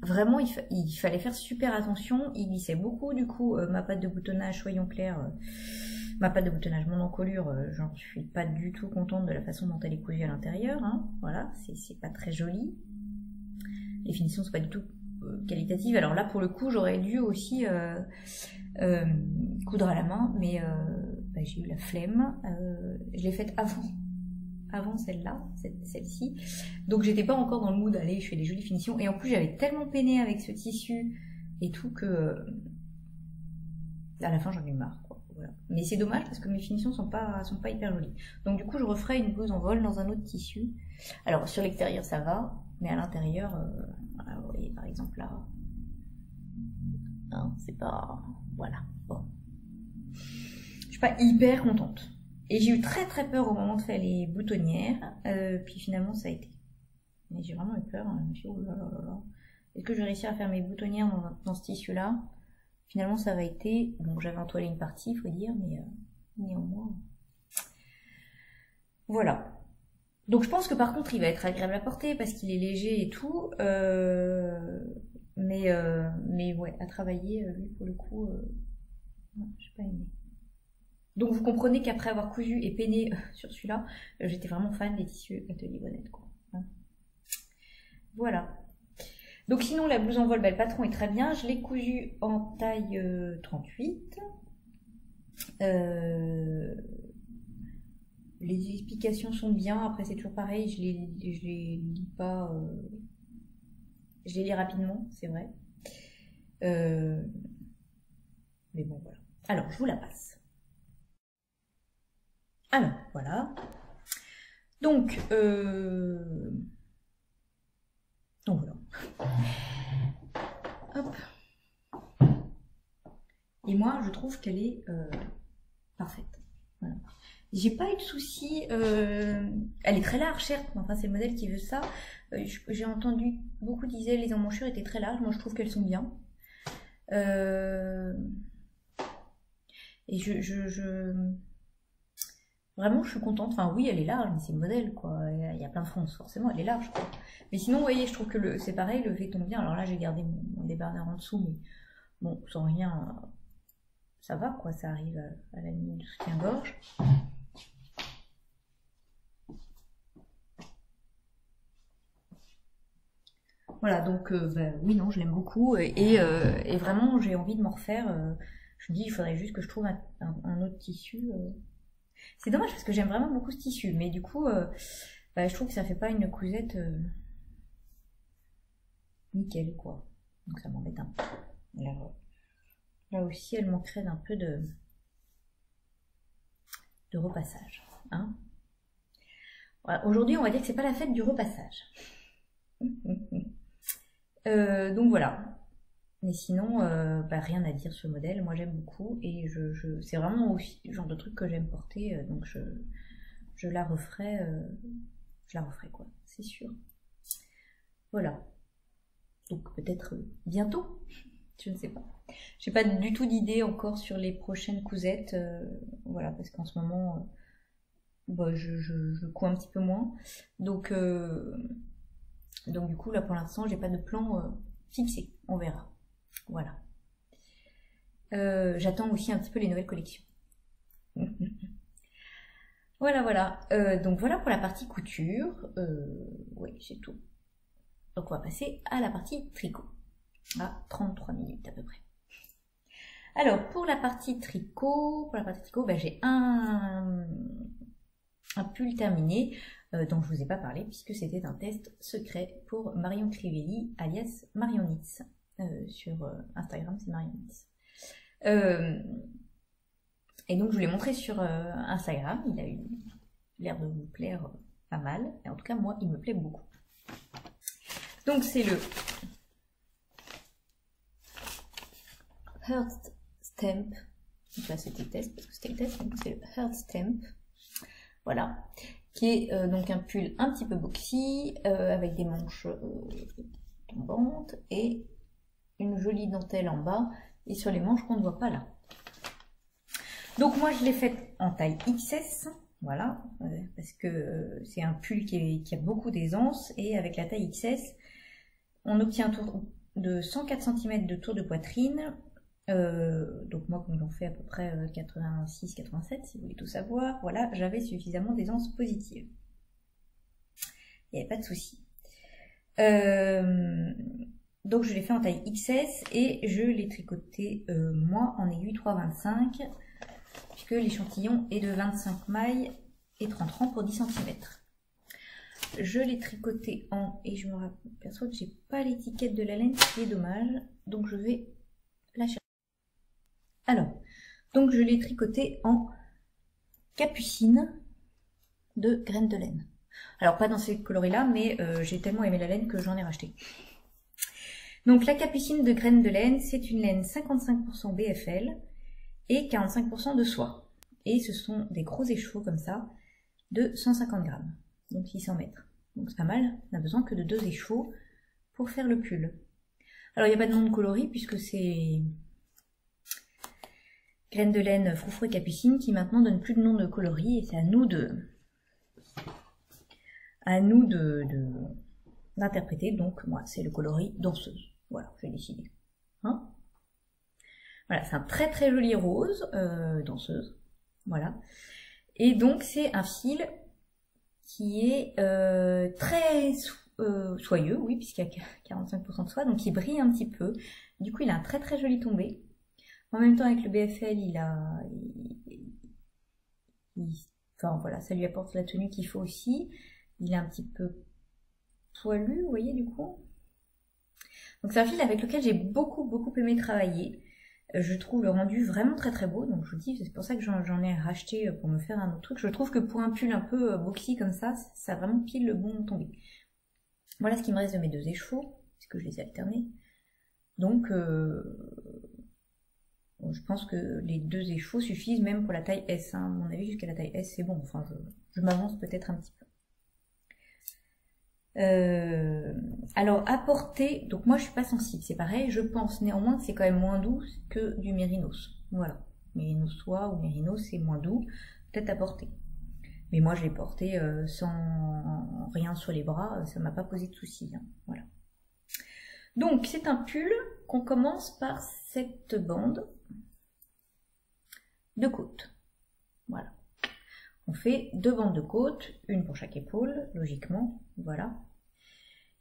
vraiment il fallait faire super attention. Il glissait beaucoup, du coup ma pâte de boutonnage, soyons clairs, ma pâte de boutonnage, mon encolure, j'en suis pas du tout contente de la façon dont elle est cousue à l'intérieur. Hein. Voilà, c'est pas très joli. Les finitions sont pas du tout qualitatives. Alors là, pour le coup, j'aurais dû aussi coudre à la main, mais j'ai eu la flemme. Je l'ai faite avant celle-là, celle-ci. Donc j'étais pas encore dans le mood d'aller, je fais des jolies finitions. Et en plus, j'avais tellement peiné avec ce tissu et tout que à la fin, j'en ai eu marre. Quoi. Voilà. Mais c'est dommage parce que mes finitions sont pas hyper jolies. Donc du coup, je referai une blouse en vol dans un autre tissu. Alors sur l'extérieur, ça va, mais à l'intérieur, vous voyez par exemple là, hein, c'est pas... Voilà, bon. Je suis pas hyper contente. Et j'ai eu très très peur au moment de faire les boutonnières, puis finalement ça a été. Mais j'ai vraiment eu peur, hein. Je me suis dit, oh là là là là. Est-ce que je vais réussir à faire mes boutonnières dans ce tissu-là? Finalement ça va été... Bon, j'avais entoilé une partie, il faut dire, mais néanmoins... Voilà. Donc je pense que par contre il va être agréable à porter parce qu'il est léger et tout, mais ouais, à travailler, lui pour le coup, non, j'ai pas aimé. Donc vous comprenez qu'après avoir cousu et peiné sur celui-là, j'étais vraiment fan des tissus Atelier Bonnette, quoi. Hein. Voilà. Donc sinon la blouse en vol, le patron est très bien, je l'ai cousu en taille 38. Les explications sont bien, après c'est toujours pareil, je les lis pas, je les lis rapidement, c'est vrai. Mais bon, voilà. Alors, je vous la passe. Alors, voilà. Donc voilà. Hop. Et moi, je trouve qu'elle est parfaite. Voilà. J'ai pas eu de soucis. Elle est très large, certes. Enfin, c'est le modèle qui veut ça. J'ai entendu beaucoup disaient les emmanchures étaient très larges. Moi, je trouve qu'elles sont bien. Et vraiment, je suis contente. Enfin, oui, elle est large, mais c'est le modèle, quoi. Il y a plein de fronces, forcément, elle est large, quoi. Mais sinon, vous voyez, je trouve que c'est pareil, le fait tombe bien. Alors là, j'ai gardé mon débardeur en dessous, mais bon, sans rien, ça va, quoi. Ça arrive à la ligne du soutien-gorge. Voilà, donc oui, non, je l'aime beaucoup et vraiment j'ai envie de m'en refaire. Je me dis, il faudrait juste que je trouve un autre tissu. C'est dommage parce que j'aime vraiment beaucoup ce tissu, mais du coup, je trouve que ça fait pas une cousette nickel, quoi. Donc ça m'embête un peu. Là aussi, elle manquerait d'un peu de repassage. Hein. Voilà, aujourd'hui, on va dire que c'est pas la fête du repassage. Donc voilà. Mais sinon, rien à dire sur le modèle. Moi, j'aime beaucoup et c'est vraiment aussi le genre de truc que j'aime porter. Donc je la referai. Je la referai, quoi. C'est sûr. Voilà. Donc peut-être bientôt. Je ne sais pas. J'ai pas du tout d'idée encore sur les prochaines cousettes. Voilà, parce qu'en ce moment, je couds un petit peu moins. Donc du coup, là pour l'instant, j'ai pas de plan fixé. On verra. Voilà. J'attends aussi un petit peu les nouvelles collections. Voilà. Donc voilà pour la partie couture. Oui, c'est tout. Donc on va passer à la partie tricot. À 33 minutes à peu près. Alors pour la partie tricot, j'ai un pull terminé dont je vous ai pas parlé puisque c'était un test secret pour Marion Crivelli alias Marion Knits. Sur Instagram, c'est Marion Knits. Et donc je vous l'ai montré sur Instagram, il a eu l'air de vous plaire pas mal, et en tout cas moi il me plaît beaucoup. Donc c'est le Heart Stamp, donc là c'était le test parce que c'était le test, donc c'est le Heart Stamp, voilà, qui est donc un pull un petit peu boxy avec des manches tombante et une jolie dentelle en bas et sur les manches qu'on ne voit pas là. Donc moi je l'ai faite en taille XS, voilà, parce que c'est un pull qui a beaucoup d'aisance et avec la taille XS, on obtient un tour de 104 cm de tour de poitrine. Donc moi comme j'en fais à peu près 86-87 si vous voulez tout savoir, voilà, j'avais suffisamment d'aisance positive. Il n'y avait pas de souci. Donc je l'ai fait en taille XS et je l'ai tricoté moi en aiguille 3,25 puisque l'échantillon est de 25 mailles et 30 rangs pour 10 cm. Je l'ai tricoté en, et je me aperçois que j'ai pas l'étiquette de la laine, ce qui est dommage, donc je vais la chercher. Alors, donc je l'ai tricoté en capucine de graines de laine. Alors pas dans ces coloris là, mais j'ai tellement aimé la laine que j'en ai racheté. Donc la capucine de graines de laine, c'est une laine 55% BFL et 45% de soie. Et ce sont des gros écheveaux comme ça, de 150 grammes, donc 600 mètres. Donc c'est pas mal, on n'a besoin que de 2 écheveaux pour faire le pull. Alors il n'y a pas de nom de coloris puisque c'est graines de laine, froufrou et capucine qui maintenant donnent plus de nom de coloris et c'est à nous d'interpréter. Donc moi c'est le coloris danseuse. Voilà, j'ai décidé. Hein, voilà, c'est un très très joli rose, danseuse. Voilà. Et donc c'est un fil qui est très soyeux, oui, puisqu'il y a 45% de soie, donc il brille un petit peu. Du coup il a un très très joli tombé. En même temps avec le BFL, enfin voilà, ça lui apporte la tenue qu'il faut aussi. Il est un petit peu poilu, vous voyez du coup. Donc c'est un fil avec lequel j'ai beaucoup aimé travailler. Je trouve le rendu vraiment très très beau, donc je vous dis, c'est pour ça que j'en ai racheté pour me faire un autre truc. Je trouve que pour un pull un peu boxy comme ça a vraiment pile le bon tombé. Voilà ce qui me reste de mes 2 écheveaux, puisque je les ai alternés. Donc je pense que les 2 écheveaux suffisent même pour la taille S. Hein. À mon avis, jusqu'à la taille S, c'est bon. Enfin, je m'avance peut-être un petit peu. Alors, à porter, donc moi je suis pas sensible, c'est pareil. Je pense néanmoins que c'est quand même moins doux que du mérinos. Voilà. Mérinos soie ou mérinos, c'est moins doux. Peut-être à porter. Mais moi je l'ai porté sans rien sur les bras, ça m'a pas posé de soucis. Hein. Voilà. Donc, c'est un pull qu'on commence par cette bande de côte. Voilà. On fait 2 bandes de côte, une pour chaque épaule, logiquement, voilà.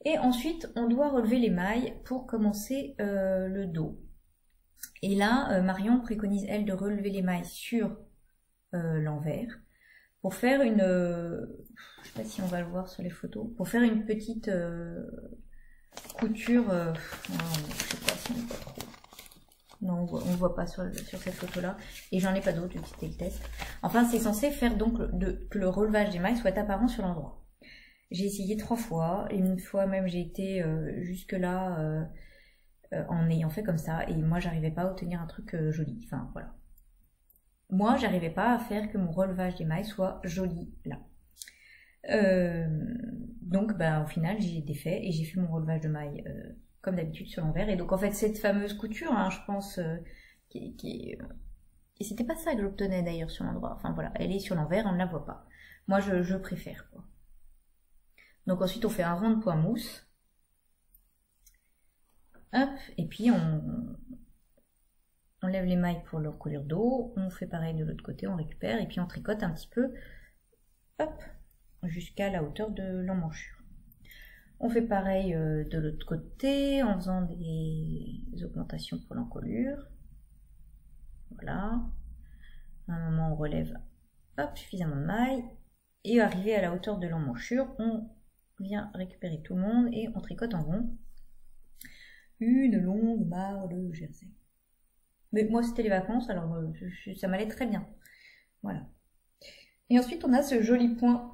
Et ensuite, on doit relever les mailles pour commencer le dos. Et là, Marion préconise, elle, de relever les mailles sur l'envers pour faire une... je sais pas si on va le voir sur les photos, pour faire une petite couture... je sais pas si on voit trop. Non, on voit pas sur cette photo-là. Et j'en ai pas d'autres, c'était le test. Enfin, c'est censé faire donc que le relevage des mailles soit apparent sur l'endroit. J'ai essayé 3 fois. Et une fois même, j'ai été jusque-là en ayant fait comme ça. Et moi, j'arrivais pas à obtenir un truc joli. Enfin, voilà. Moi, j'arrivais pas à faire que mon relevage des mailles soit joli là. Donc, au final, j'ai défait et j'ai fait mon relevage de mailles comme d'habitude sur l'envers. Et donc en fait cette fameuse couture, hein, je pense, et c'était pas ça que j'obtenais d'ailleurs sur l'endroit. Enfin voilà, elle est sur l'envers, on ne la voit pas. Moi je préfère quoi. Donc ensuite on fait un rond de point mousse. Hop, et puis on lève les mailles pour leur couleur d'eau. On fait pareil de l'autre côté, on récupère et puis on tricote un petit peu. Hop, jusqu'à la hauteur de l'emmanchure. On fait pareil de l'autre côté en faisant des augmentations pour l'encolure. Voilà. À un moment, on relève suffisamment de mailles. Et arrivé à la hauteur de l'emmanchure, on vient récupérer tout le monde et on tricote en rond une longue barre de jersey. Mais moi, c'était les vacances, alors ça m'allait très bien. Voilà. Et ensuite, on a ce joli point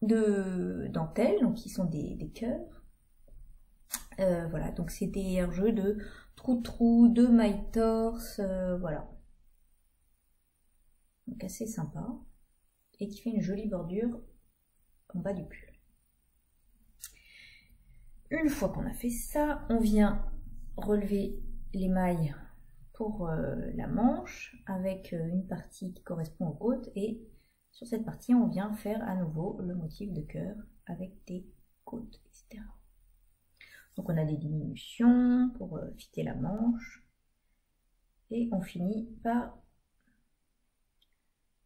de dentelle, donc qui sont des cœurs. Voilà, donc c'est des jeux de trou-trou, de maille torse, voilà. Donc assez sympa. Et qui fait une jolie bordure en bas du pull. une fois qu'on a fait ça, on vient relever les mailles pour la manche avec une partie qui correspond aux côtes, et sur cette partie on vient faire à nouveau le motif de cœur avec des côtes, etc. Donc on a des diminutions pour fitter la manche et on finit par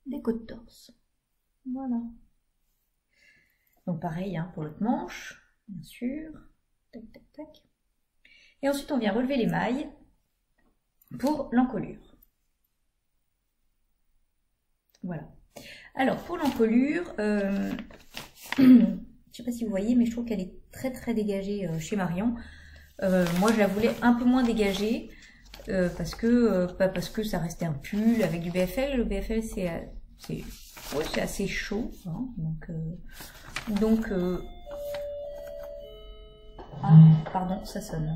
des côtes torse. Voilà. Donc pareil hein, pour l'autre manche, bien sûr. Tac, tac, tac. Et ensuite on vient relever les mailles pour l'encolure. Voilà. Alors pour l'encolure, je ne sais pas si vous voyez, mais je trouve qu'elle est très très dégagée chez Marion. Moi je la voulais un peu moins dégagée parce que ça restait un pull avec du BFL. Le BFL c'est assez chaud, hein, donc ah, pardon, ça sonne.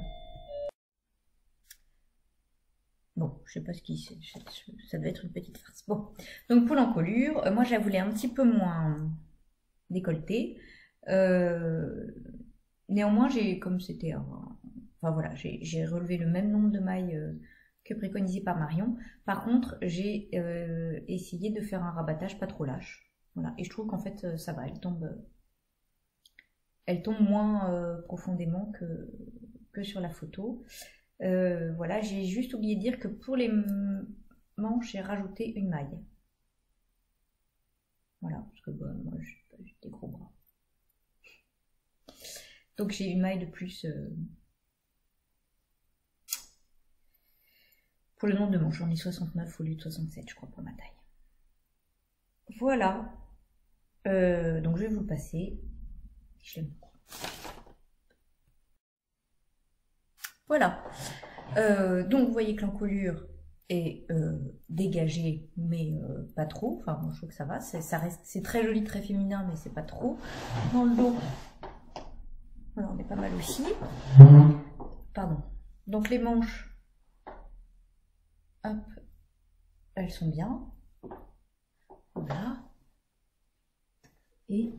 Bon, je sais pas ce qui c'est, ça doit être une petite farce. Bon, donc pour l'encolure, moi je la voulais un petit peu moins décolletée. Néanmoins, comme c'était enfin voilà, j'ai relevé le même nombre de mailles que préconisé par Marion. Par contre, j'ai essayé de faire un rabattage pas trop lâche. Voilà, et je trouve qu'en fait ça va, elle tombe moins profondément que sur la photo. Voilà, j'ai juste oublié de dire que pour les manches, j'ai rajouté une maille. Voilà, parce que moi j'ai des gros bras. Donc j'ai une maille de plus pour le nombre de manches. J'en ai 69 au lieu de 67, je crois, pour ma taille. Voilà. Donc je vais vous le passer. Je l'aime beaucoup. Voilà. Donc vous voyez que l'encolure est dégagée, mais pas trop. Enfin, moi, je trouve que ça va. C'est très joli, très féminin, mais c'est pas trop. Dans le dos, voilà, on est pas mal aussi. Pardon. Donc les manches, hop, elles sont bien. Voilà. Et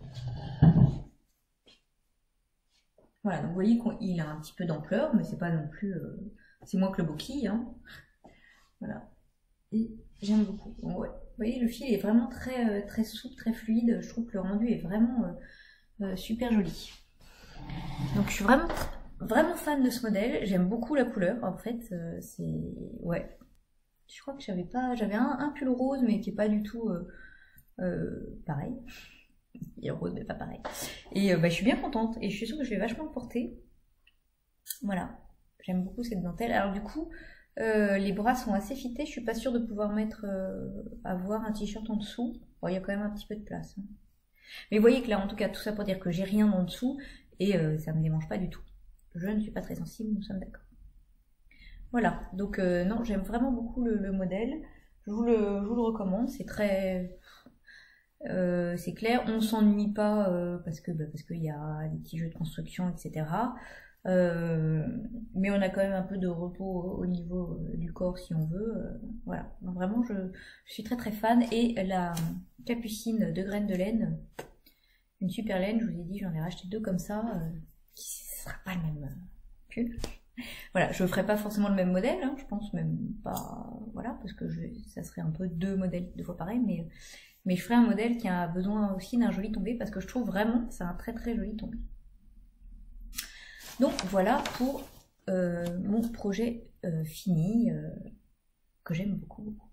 voilà, donc vous voyez qu'il a un petit peu d'ampleur, mais c'est pas non plus... c'est moins que le boquille, hein. Voilà. Et j'aime beaucoup. Donc, ouais. Vous voyez, le fil est vraiment très, très souple, très fluide. Je trouve que le rendu est vraiment super joli. Donc je suis vraiment, vraiment fan de ce modèle. J'aime beaucoup la couleur, en fait. C'est... Ouais. Je crois que j'avais un pull rose, mais qui est pas du tout pareil. Il est rose mais pas pareil. Et je suis bien contente et je suis sûre que je vais vachement le porter. Voilà, j'aime beaucoup cette dentelle. Alors du coup, les bras sont assez fités. Je suis pas sûre de pouvoir avoir un t-shirt en dessous. Bon, il y a quand même un petit peu de place. Hein. Mais vous voyez que là, en tout cas, tout ça pour dire que j'ai rien en dessous et ça me démange pas du tout. Je ne suis pas très sensible, nous sommes d'accord. Voilà, donc non, j'aime vraiment beaucoup le modèle. Je vous le recommande. C'est très... c'est clair, on s'ennuie pas parce qu'il y a des petits jeux de construction, etc. Mais on a quand même un peu de repos au niveau du corps si on veut. Voilà, donc vraiment je suis très très fan. Et la capucine de graines de laine, une super laine, je vous ai dit, j'en ai racheté 2 comme ça. Ce sera pas le même pull. Voilà, je ferai pas forcément le même modèle, hein, je pense même pas, voilà, parce que ça serait un peu 2 modèles 2 fois pareil, mais je ferai un modèle qui a besoin aussi d'un joli tombé parce que je trouve vraiment que c'est un très très joli tombé. Donc voilà pour mon projet fini que j'aime beaucoup, beaucoup.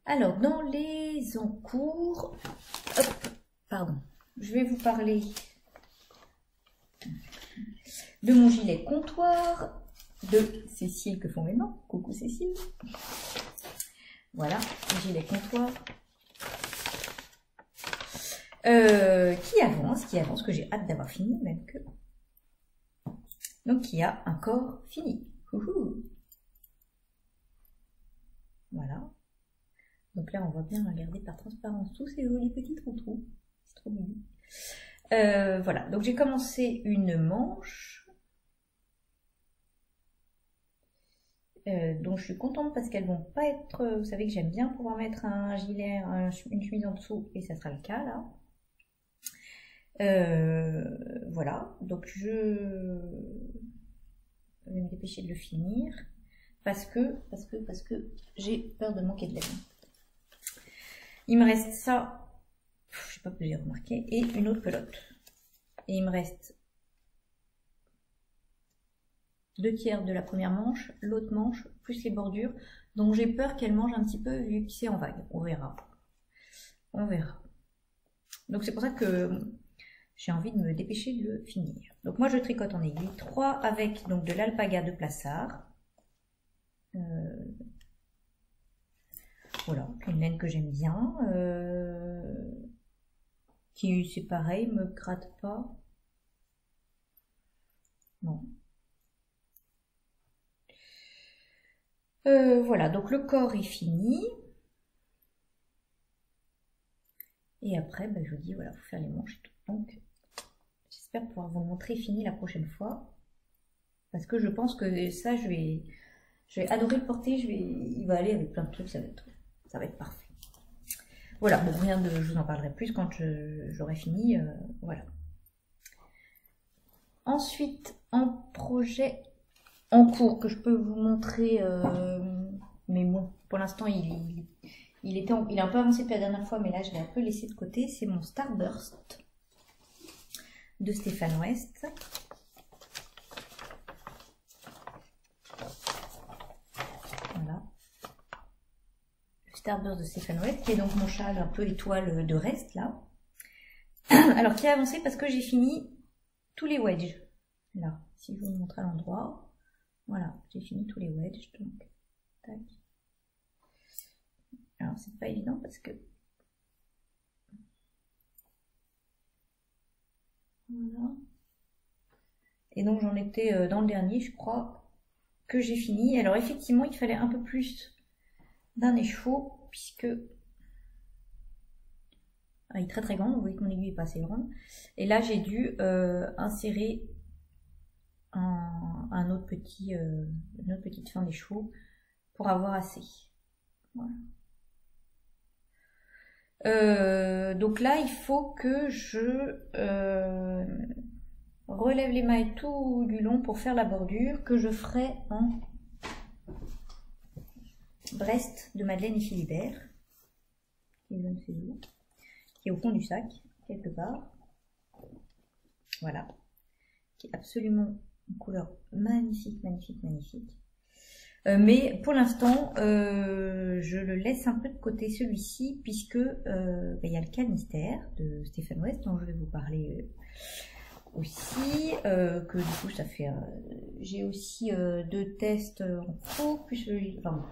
Alors dans les encours, hop, pardon, je vais vous parler de mon gilet comptoir de Cécile que font mes mains. Coucou Cécile. Voilà, gilet comptoir qui avance, que j'ai hâte d'avoir fini, même que... Donc qui a un corps fini. Ouhou. Voilà. Donc là, on voit bien, regardez par transparence tous ces jolis petits trous. C'est trop mignon. Voilà, donc j'ai commencé une manche dont je suis contente parce qu'elles vont pas être... Vous savez que j'aime bien pouvoir mettre un gilet, une chemise en dessous, et ça sera le cas là. Voilà, donc je vais me dépêcher de le finir parce que j'ai peur de manquer de laine. Il me reste ça, je sais pas si vous avez remarqué, et une autre pelote. Et il me reste 2/3 de la première manche, l'autre manche, plus les bordures. Donc j'ai peur qu'elle mange un petit peu vu que c'est en vague. On verra. On verra. Donc c'est pour ça que j'ai envie de me dépêcher de le finir. Donc moi je tricote en aiguille 3 avec donc de l'alpaga de Plassard. Voilà, une laine que j'aime bien. Qui c'est pareil, me gratte pas. Bon. Voilà, donc le corps est fini. Et après, ben, je vous dis, voilà, faut faire les manches et tout. Donc, j'espère pouvoir vous montrer fini la prochaine fois. Parce que je pense que ça, je vais adorer le porter. Il va aller avec plein de trucs, ça va être parfait. Voilà, bon, rien de, je vous en parlerai plus quand j'aurai fini. Voilà. Ensuite, en projet en cours que je peux vous montrer, mais bon, pour l'instant, il est un peu avancé depuis la dernière fois, mais là, je l'ai un peu laissé de côté. C'est mon Starburst de Stéphane West. Voilà. Le Starburst de Stéphane West, qui est donc mon châle un peu étoile de reste, là. Alors, qui a avancé parce que j'ai fini tous les wedges. Là, si je vous montre à l'endroit. Voilà, j'ai fini tous les wedges, donc, tac. Alors, c'est pas évident parce que... Voilà. Et donc, j'en étais dans le dernier, je crois, que j'ai fini. Alors, effectivement, il fallait un peu plus d'un écheveau, puisque... Ah, il est très très grand, vous voyez que mon aiguille est pas assez grande. Et là, j'ai dû insérer une autre petite fin d'écheveau pour avoir assez. Voilà. Donc là, il faut que je relève les mailles tout du long pour faire la bordure que je ferai en Brest de Madeleine et Philibert, qui est au fond du sac, quelque part. Voilà. Qui est absolument une couleur magnifique, magnifique, magnifique. Mais pour l'instant, je le laisse un peu de côté celui-ci, puisque il y a le Calmystère de Stéphane West, dont je vais vous parler aussi, que du coup ça fait... j'ai aussi 2 tests en cours, plus celui... Enfin,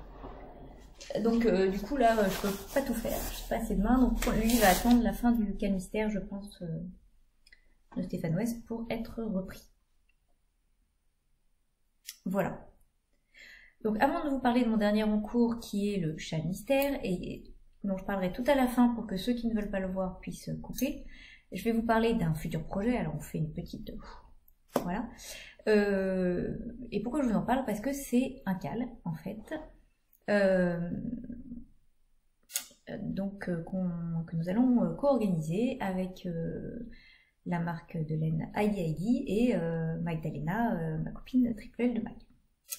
donc du coup là, je peux pas tout faire, je n'ai pas assez de main, donc lui il va attendre la fin du Calmystère, je pense, de Stéphane West pour être repris. Voilà. Donc avant de vous parler de mon dernier en cours qui est le châle mystère et dont je parlerai tout à la fin pour que ceux qui ne veulent pas le voir puissent couper, je vais vous parler d'un futur projet. Alors on fait une petite... Voilà. Et pourquoi je vous en parle? Parce que c'est un cal en fait. Donc que nous allons co-organiser avec la marque de laine Heidi et Magdalena, ma copine triple de Mag.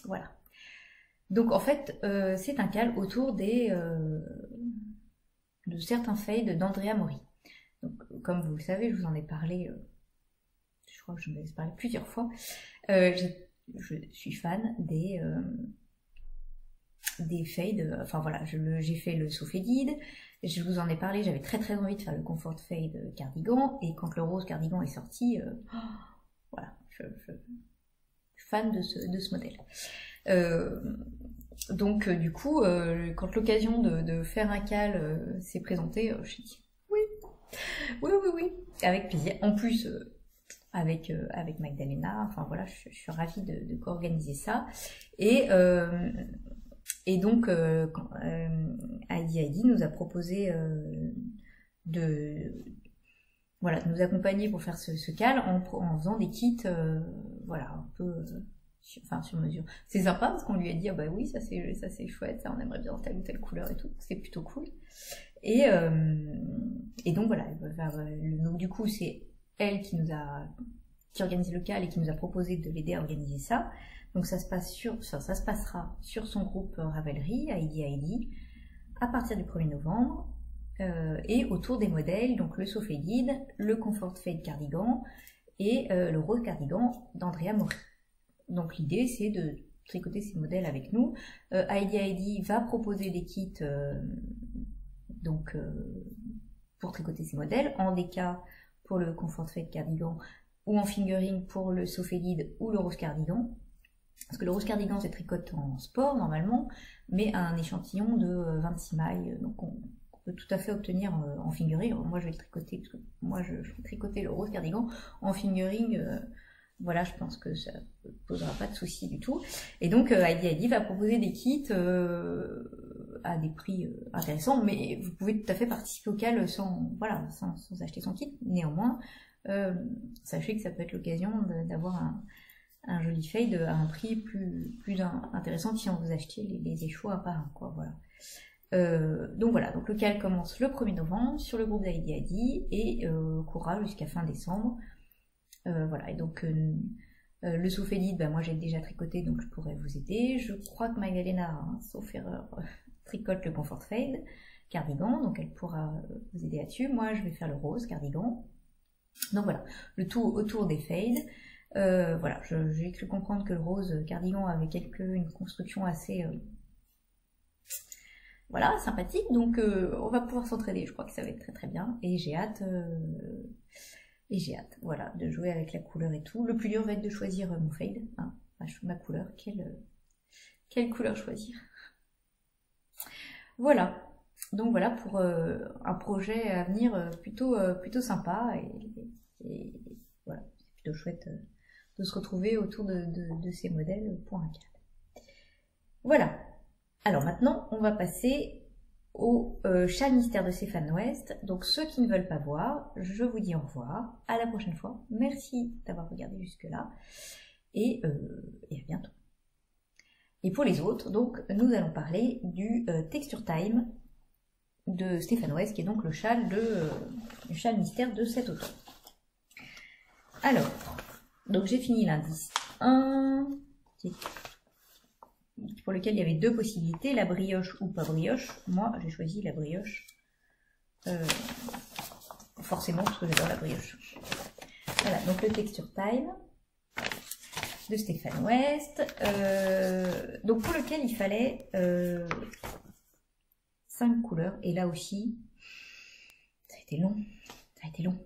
Voilà. Donc en fait, c'est un cal autour de certains fades d'Andrea Mori. Donc, comme vous le savez, je vous en ai parlé, je crois que je vous en ai parlé plusieurs fois. Je suis fan des fades, enfin voilà, j'ai fait le saut faded, je vous en ai parlé, j'avais très très envie de faire le comfort fade cardigan, et quand le rose cardigan est sorti, voilà, je suis fan de ce modèle. Donc du coup, quand l'occasion de faire un cal s'est présentée, je me suis dit oui, avec plaisir. En plus, avec Magdalena, enfin voilà, je suis ravie de co-organiser ça. Et donc, Heidi nous a proposé de nous accompagner pour faire ce cal en faisant des kits, voilà, un peu... sur mesure. C'est sympa parce qu'on lui a dit, ah bah oui, ça c'est chouette, ça on aimerait bien telle ou telle couleur et tout, c'est plutôt cool. Et donc voilà, donc du coup c'est elle qui organise le CAL et qui nous a proposé de l'aider à organiser ça. Donc ça se passera sur son groupe Ravelry, Heidi, à partir du 1er novembre, et autour des modèles, donc le So Faded, le Comfort Fade Cardigan et le Rose Cardigan d'Andrea Mori. Donc l'idée c'est de tricoter ces modèles avec nous. Heidi va proposer des kits pour tricoter ces modèles, en DK pour le Comfort Fade Cardigan ou en fingering pour le So Faded ou le Rose Cardigan. Parce que le Rose Cardigan se tricote en sport normalement, mais à un échantillon de 26 mailles, donc on peut tout à fait obtenir en fingering. Alors moi je vais le tricoter, parce que moi je vais tricoter le Rose Cardigan en fingering. Voilà, je pense que ça ne posera pas de soucis du tout. Et donc, Heidi va proposer des kits à des prix intéressants, mais vous pouvez tout à fait participer au CAL sans acheter son kit. Néanmoins, sachez que ça peut être l'occasion d'avoir un joli fade à un prix plus intéressant si on vous achetiez les choix un par un, quoi, voilà. Donc voilà, donc le CAL commence le 1er novembre sur le groupe d'Heidi et courra jusqu'à fin décembre. Voilà, et donc le So Faded, moi j'ai déjà tricoté, donc je pourrais vous aider. Je crois que Magdalena, sauf erreur, tricote le Comfort Fade Cardigan, donc elle pourra vous aider là-dessus. Moi je vais faire le Rose Cardigan. Donc voilà, le tout autour des fades. Voilà, j'ai cru comprendre que le Rose Cardigan avait une construction assez voilà, sympathique, donc on va pouvoir s'entraider, je crois que ça va être très très bien, et j'ai hâte, voilà, de jouer avec la couleur et tout. Le plus dur va être de choisir mon fade, hein, ma couleur, quelle couleur choisir. Voilà, donc voilà pour un projet à venir plutôt sympa, et voilà, c'est plutôt chouette de se retrouver autour de ces modèles pour un CAL. Voilà. Alors maintenant, on va passer au châle mystère de Stéphane West. Donc ceux qui ne veulent pas voir, je vous dis au revoir. À la prochaine fois. Merci d'avoir regardé jusque-là. Et à bientôt. Et pour les autres, donc, nous allons parler du Texture Time de Stéphane West, qui est donc le châle mystère de cet automne. Alors, donc j'ai fini l'indice 1, pour lequel il y avait deux possibilités, la brioche ou pas brioche. Moi, j'ai choisi la brioche, forcément, parce que j'adore la brioche. Voilà, donc le Texture Time de Stéphane West, donc pour lequel il fallait 5 couleurs, et là aussi, ça a été long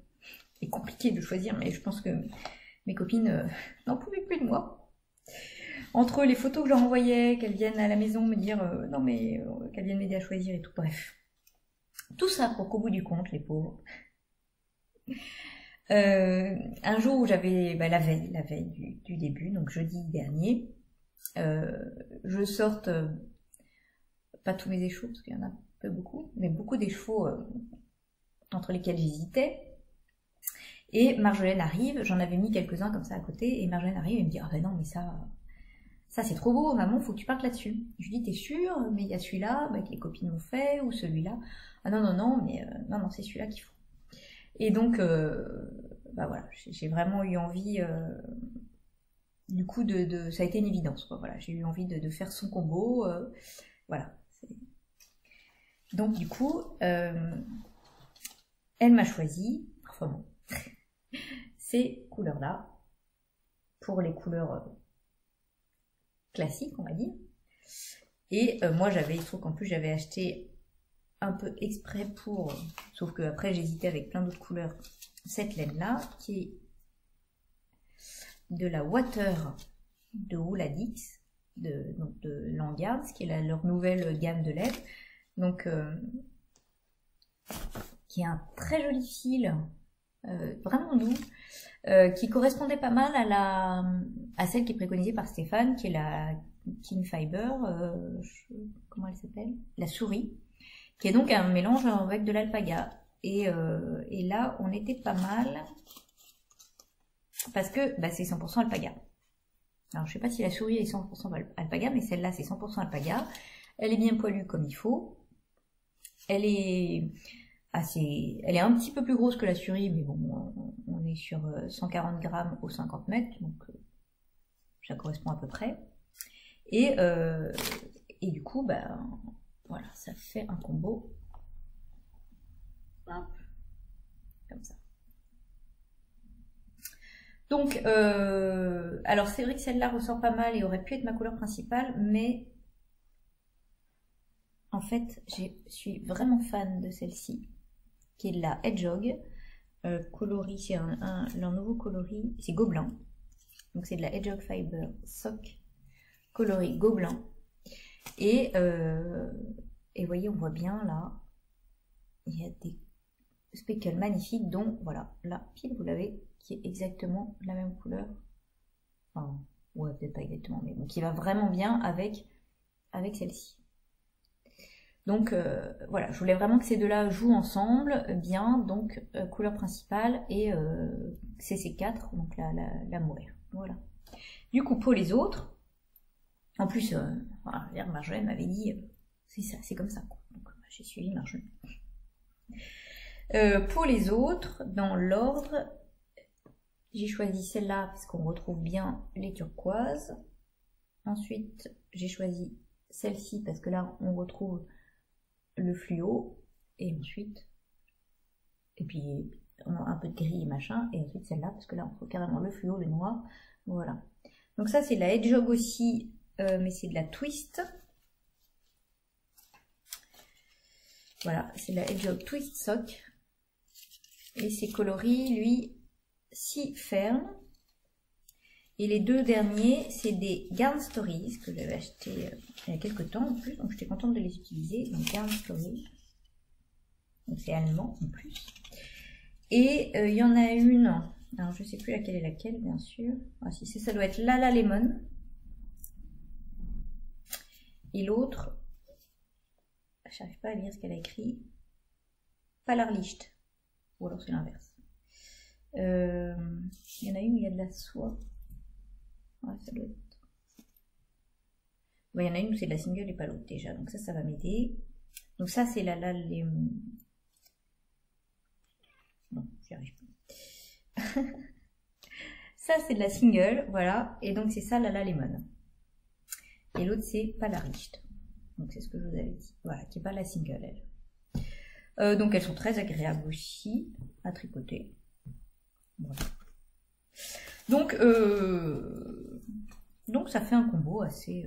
et compliqué de choisir, mais je pense que mes copines n'en pouvaient plus de moi. Entre les photos que je leur envoyais, qu'elles viennent à la maison me dire non mais qu'elles viennent m'aider à choisir et tout, bref. Tout ça pour qu'au bout du compte, les pauvres. Un jour où j'avais la veille du début, donc jeudi dernier, je sorte pas tous mes échos, parce qu'il y en a pas beaucoup, mais beaucoup d'échos entre lesquels j'hésitais. Et Marjolaine arrive, j'en avais mis quelques-uns comme ça à côté, et Marjolaine arrive et me dit « Ah ben non, mais ça c'est trop beau, maman, faut que tu partes là-dessus. » Je lui dis « T'es sûre? Mais il y a celui-là que les copines ont fait, ou celui-là. » « Ah non, mais non, c'est celui-là qu'il faut. » Et donc, voilà, j'ai vraiment eu envie, du coup, ça a été une évidence, quoi. Voilà, j'ai eu envie de faire son combo, voilà. Donc, du coup, elle m'a choisi, enfin bon, ces couleurs-là, pour les couleurs classiques, on va dire. Et moi, il faut qu'en plus, j'avais acheté un peu exprès pour, sauf que après j'hésitais avec plein d'autres couleurs, cette laine là qui est de la Water de Woolladix de Langards, qui est leur nouvelle gamme de laine, donc qui est un très joli fil, vraiment doux, qui correspondait pas mal à celle qui est préconisée par Stéphane, qui est la King Fiber, comment elle s'appelle, la souris, qui est donc un mélange avec de l'alpaga. Et là, on était pas mal, parce que c'est 100% alpaga. Alors, je sais pas si la souris est 100% alpaga, mais celle-là, c'est 100% alpaga. Elle est bien poilue comme il faut. Elle est assez... Elle est un petit peu plus grosse que la Suri, mais bon, on est sur 140 grammes au 50 mètres, donc ça correspond à peu près. Et du coup, bah, voilà, ça fait un combo. Hop, comme ça. Donc, alors c'est vrai que celle-là ressort pas mal et aurait pu être ma couleur principale, mais en fait, je suis vraiment fan de celle-ci, qui est la Hedgehog. Coloris, c'est leur nouveau coloris, c'est Gobelin. Donc c'est de la Hedgehog Fiber Sock coloris Gobelin. Et vous voyez, on voit bien là, il y a des speckles magnifiques, dont voilà, là, pile vous l'avez, qui est exactement la même couleur. Enfin, ouais, peut-être pas exactement, mais bon, qui va vraiment bien avec celle-ci. Donc voilà, je voulais vraiment que ces deux-là jouent ensemble bien, donc couleur principale et CC4, donc la mohair. Voilà. Du coup, pour les autres, en plus, voilà, Marjolaine m'avait dit, c'est ça, c'est comme ça, quoi. Donc j'ai suivi Marjolaine. Pour les autres, dans l'ordre, j'ai choisi celle-là parce qu'on retrouve bien les turquoises. Ensuite, j'ai choisi celle-ci parce que là, on retrouve le fluo. Et ensuite, et puis un peu de gris et machin. Et ensuite celle-là parce que là, on trouve carrément le fluo, le noir. Voilà. Donc ça, c'est la Hedgehog aussi, mais c'est de la Twist. Voilà, c'est la Hedgehog Twist Sock. Et c'est coloris, lui, si ferme. Et les deux derniers, c'est des Yarn Stories que j'avais acheté il y a quelques temps en plus, donc j'étais contente de les utiliser. Donc Yarn Stories, donc c'est allemand en plus. Et il y en a une, alors je sais plus laquelle est laquelle, bien sûr. Ah si, ça doit être Lala Lemon. Et l'autre, j'arrive pas à lire ce qu'elle a écrit, Palarlicht. Ou alors c'est l'inverse. Il y en a une où il y a de la soie. Ouais, ça doit être... Bon, il y en a une où c'est de la single et pas l'autre déjà. Donc ça va m'aider. Donc ça, c'est les... Non, j'y arrive pas. Ça, c'est de la single, voilà. Et donc c'est ça, la Lemon. Et l'autre, c'est Palarlicht. Donc c'est ce que je vous avais dit. Voilà, qui n'est pas la single, elle. Donc elles sont très agréables aussi à tricoter. Voilà. Donc ça fait un combo assez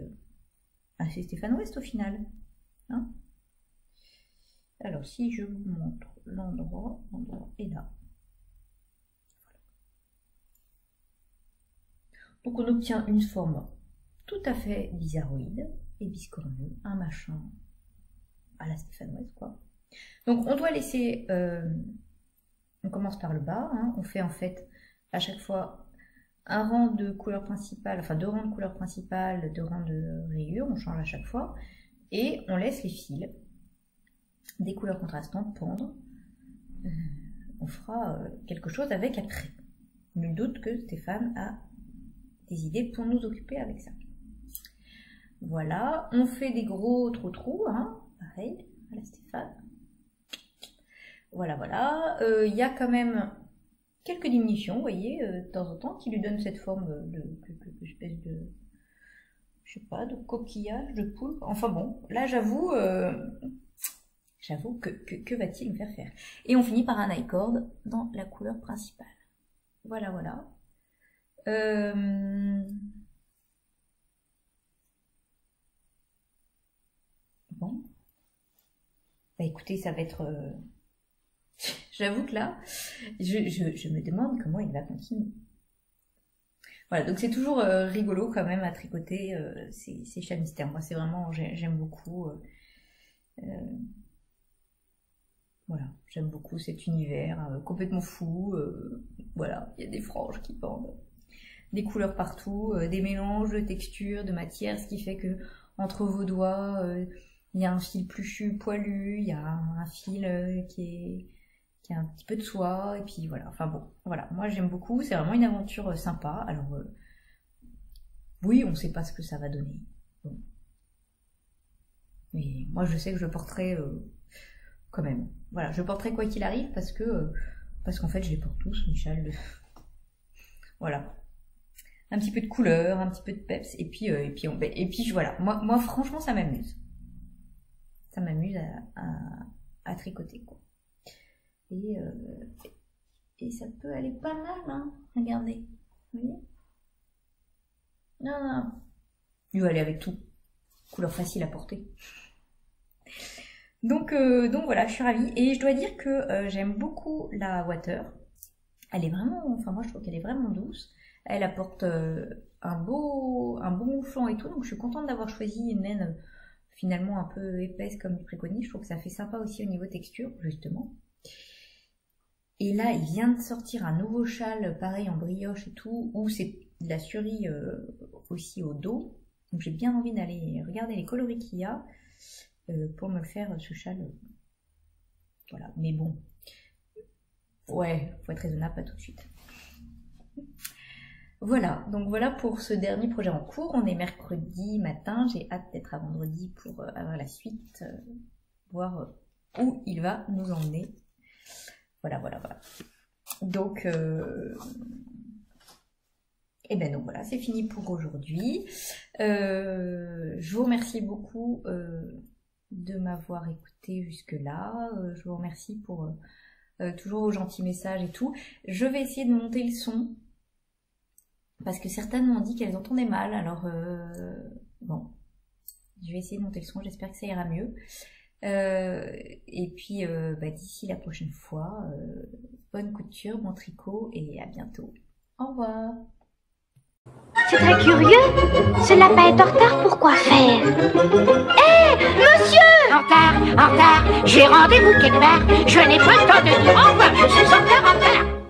Stéphane West au final. Hein, alors si je vous montre l'endroit est là. Voilà. Donc on obtient une forme tout à fait bizarroïde et biscornue, un machin à la Stéphane West quoi. Donc on doit laisser, on commence par le bas, hein, on fait en fait à chaque fois un rang de couleur principale, enfin 2 rangs de couleur principale, 2 rangs de rayures, on change à chaque fois, et on laisse les fils des couleurs contrastantes pendre. On fera quelque chose avec après. Nul doute que Stéphane a des idées pour nous occuper avec ça. Voilà, on fait des gros trous, hein, pareil, à la Stéphane. Voilà, voilà. Il y a quand même quelques diminutions, vous voyez, de temps en temps, qui lui donnent cette forme espèce de, je sais pas, de coquillage, de poulpe. Enfin bon, là j'avoue, que va-t-il me faire faire? Et on finit par un I-cord dans la couleur principale. Voilà, voilà. Bon. Bah écoutez, ça va être... J'avoue que là, je me demande comment il va continuer. Voilà, donc c'est toujours rigolo quand même à tricoter ces chats mystères. Moi, c'est vraiment, j'aime beaucoup. Voilà, j'aime beaucoup cet univers complètement fou. Voilà, il y a des franges qui pendent, des couleurs partout, des mélanges de textures, de matières, ce qui fait que entre vos doigts, il y a un fil pluchu, poilu, il y a un fil qui a un petit peu de soie, et puis voilà, enfin bon, voilà, moi j'aime beaucoup, c'est vraiment une aventure sympa. Alors oui, on ne sait pas ce que ça va donner, bon. Mais moi je sais que je porterai quand même. Voilà, je porterai quoi qu'il arrive parce qu'en fait je les porte tous, mes châles. Voilà. Un petit peu de couleur, un petit peu de peps, et puis voilà. Moi franchement ça m'amuse. Ça m'amuse à tricoter, quoi. Et ça peut aller pas mal, hein. Regardez. Vous voyez? Non. Il va aller avec tout. Couleur facile à porter. Donc voilà, je suis ravie. Et je dois dire que j'aime beaucoup la Water. Elle est vraiment, enfin moi je trouve qu'elle est vraiment douce. Elle apporte un bon mouflon et tout. Donc je suis contente d'avoir choisi une laine finalement un peu épaisse comme il préconise. Je trouve que ça fait sympa aussi au niveau texture, justement. Et là, il vient de sortir un nouveau châle, pareil en brioche et tout, où c'est de la surie aussi au dos. Donc j'ai bien envie d'aller regarder les coloris qu'il y a pour me faire ce châle. Voilà, mais bon. Ouais, faut être raisonnable, pas tout de suite. Voilà, donc voilà pour ce dernier projet en cours. On est mercredi matin, j'ai hâte d'être à vendredi pour avoir la suite, voir où il va nous emmener. Voilà. Donc, et ben donc voilà, c'est fini pour aujourd'hui. Je vous remercie beaucoup de m'avoir écouté jusque-là. Je vous remercie pour toujours vos gentils messages et tout. Je vais essayer de monter le son. Parce que certaines m'ont dit qu'elles entendaient mal, alors bon, je vais essayer de monter le son, j'espère que ça ira mieux. Et puis d'ici la prochaine fois, bonne couture, bon tricot et à bientôt. Au revoir. C'est très curieux, ce lapin est en retard pour quoi faire? Hé, monsieur! En retard, j'ai rendez-vous quelque part, je n'ai pas le temps.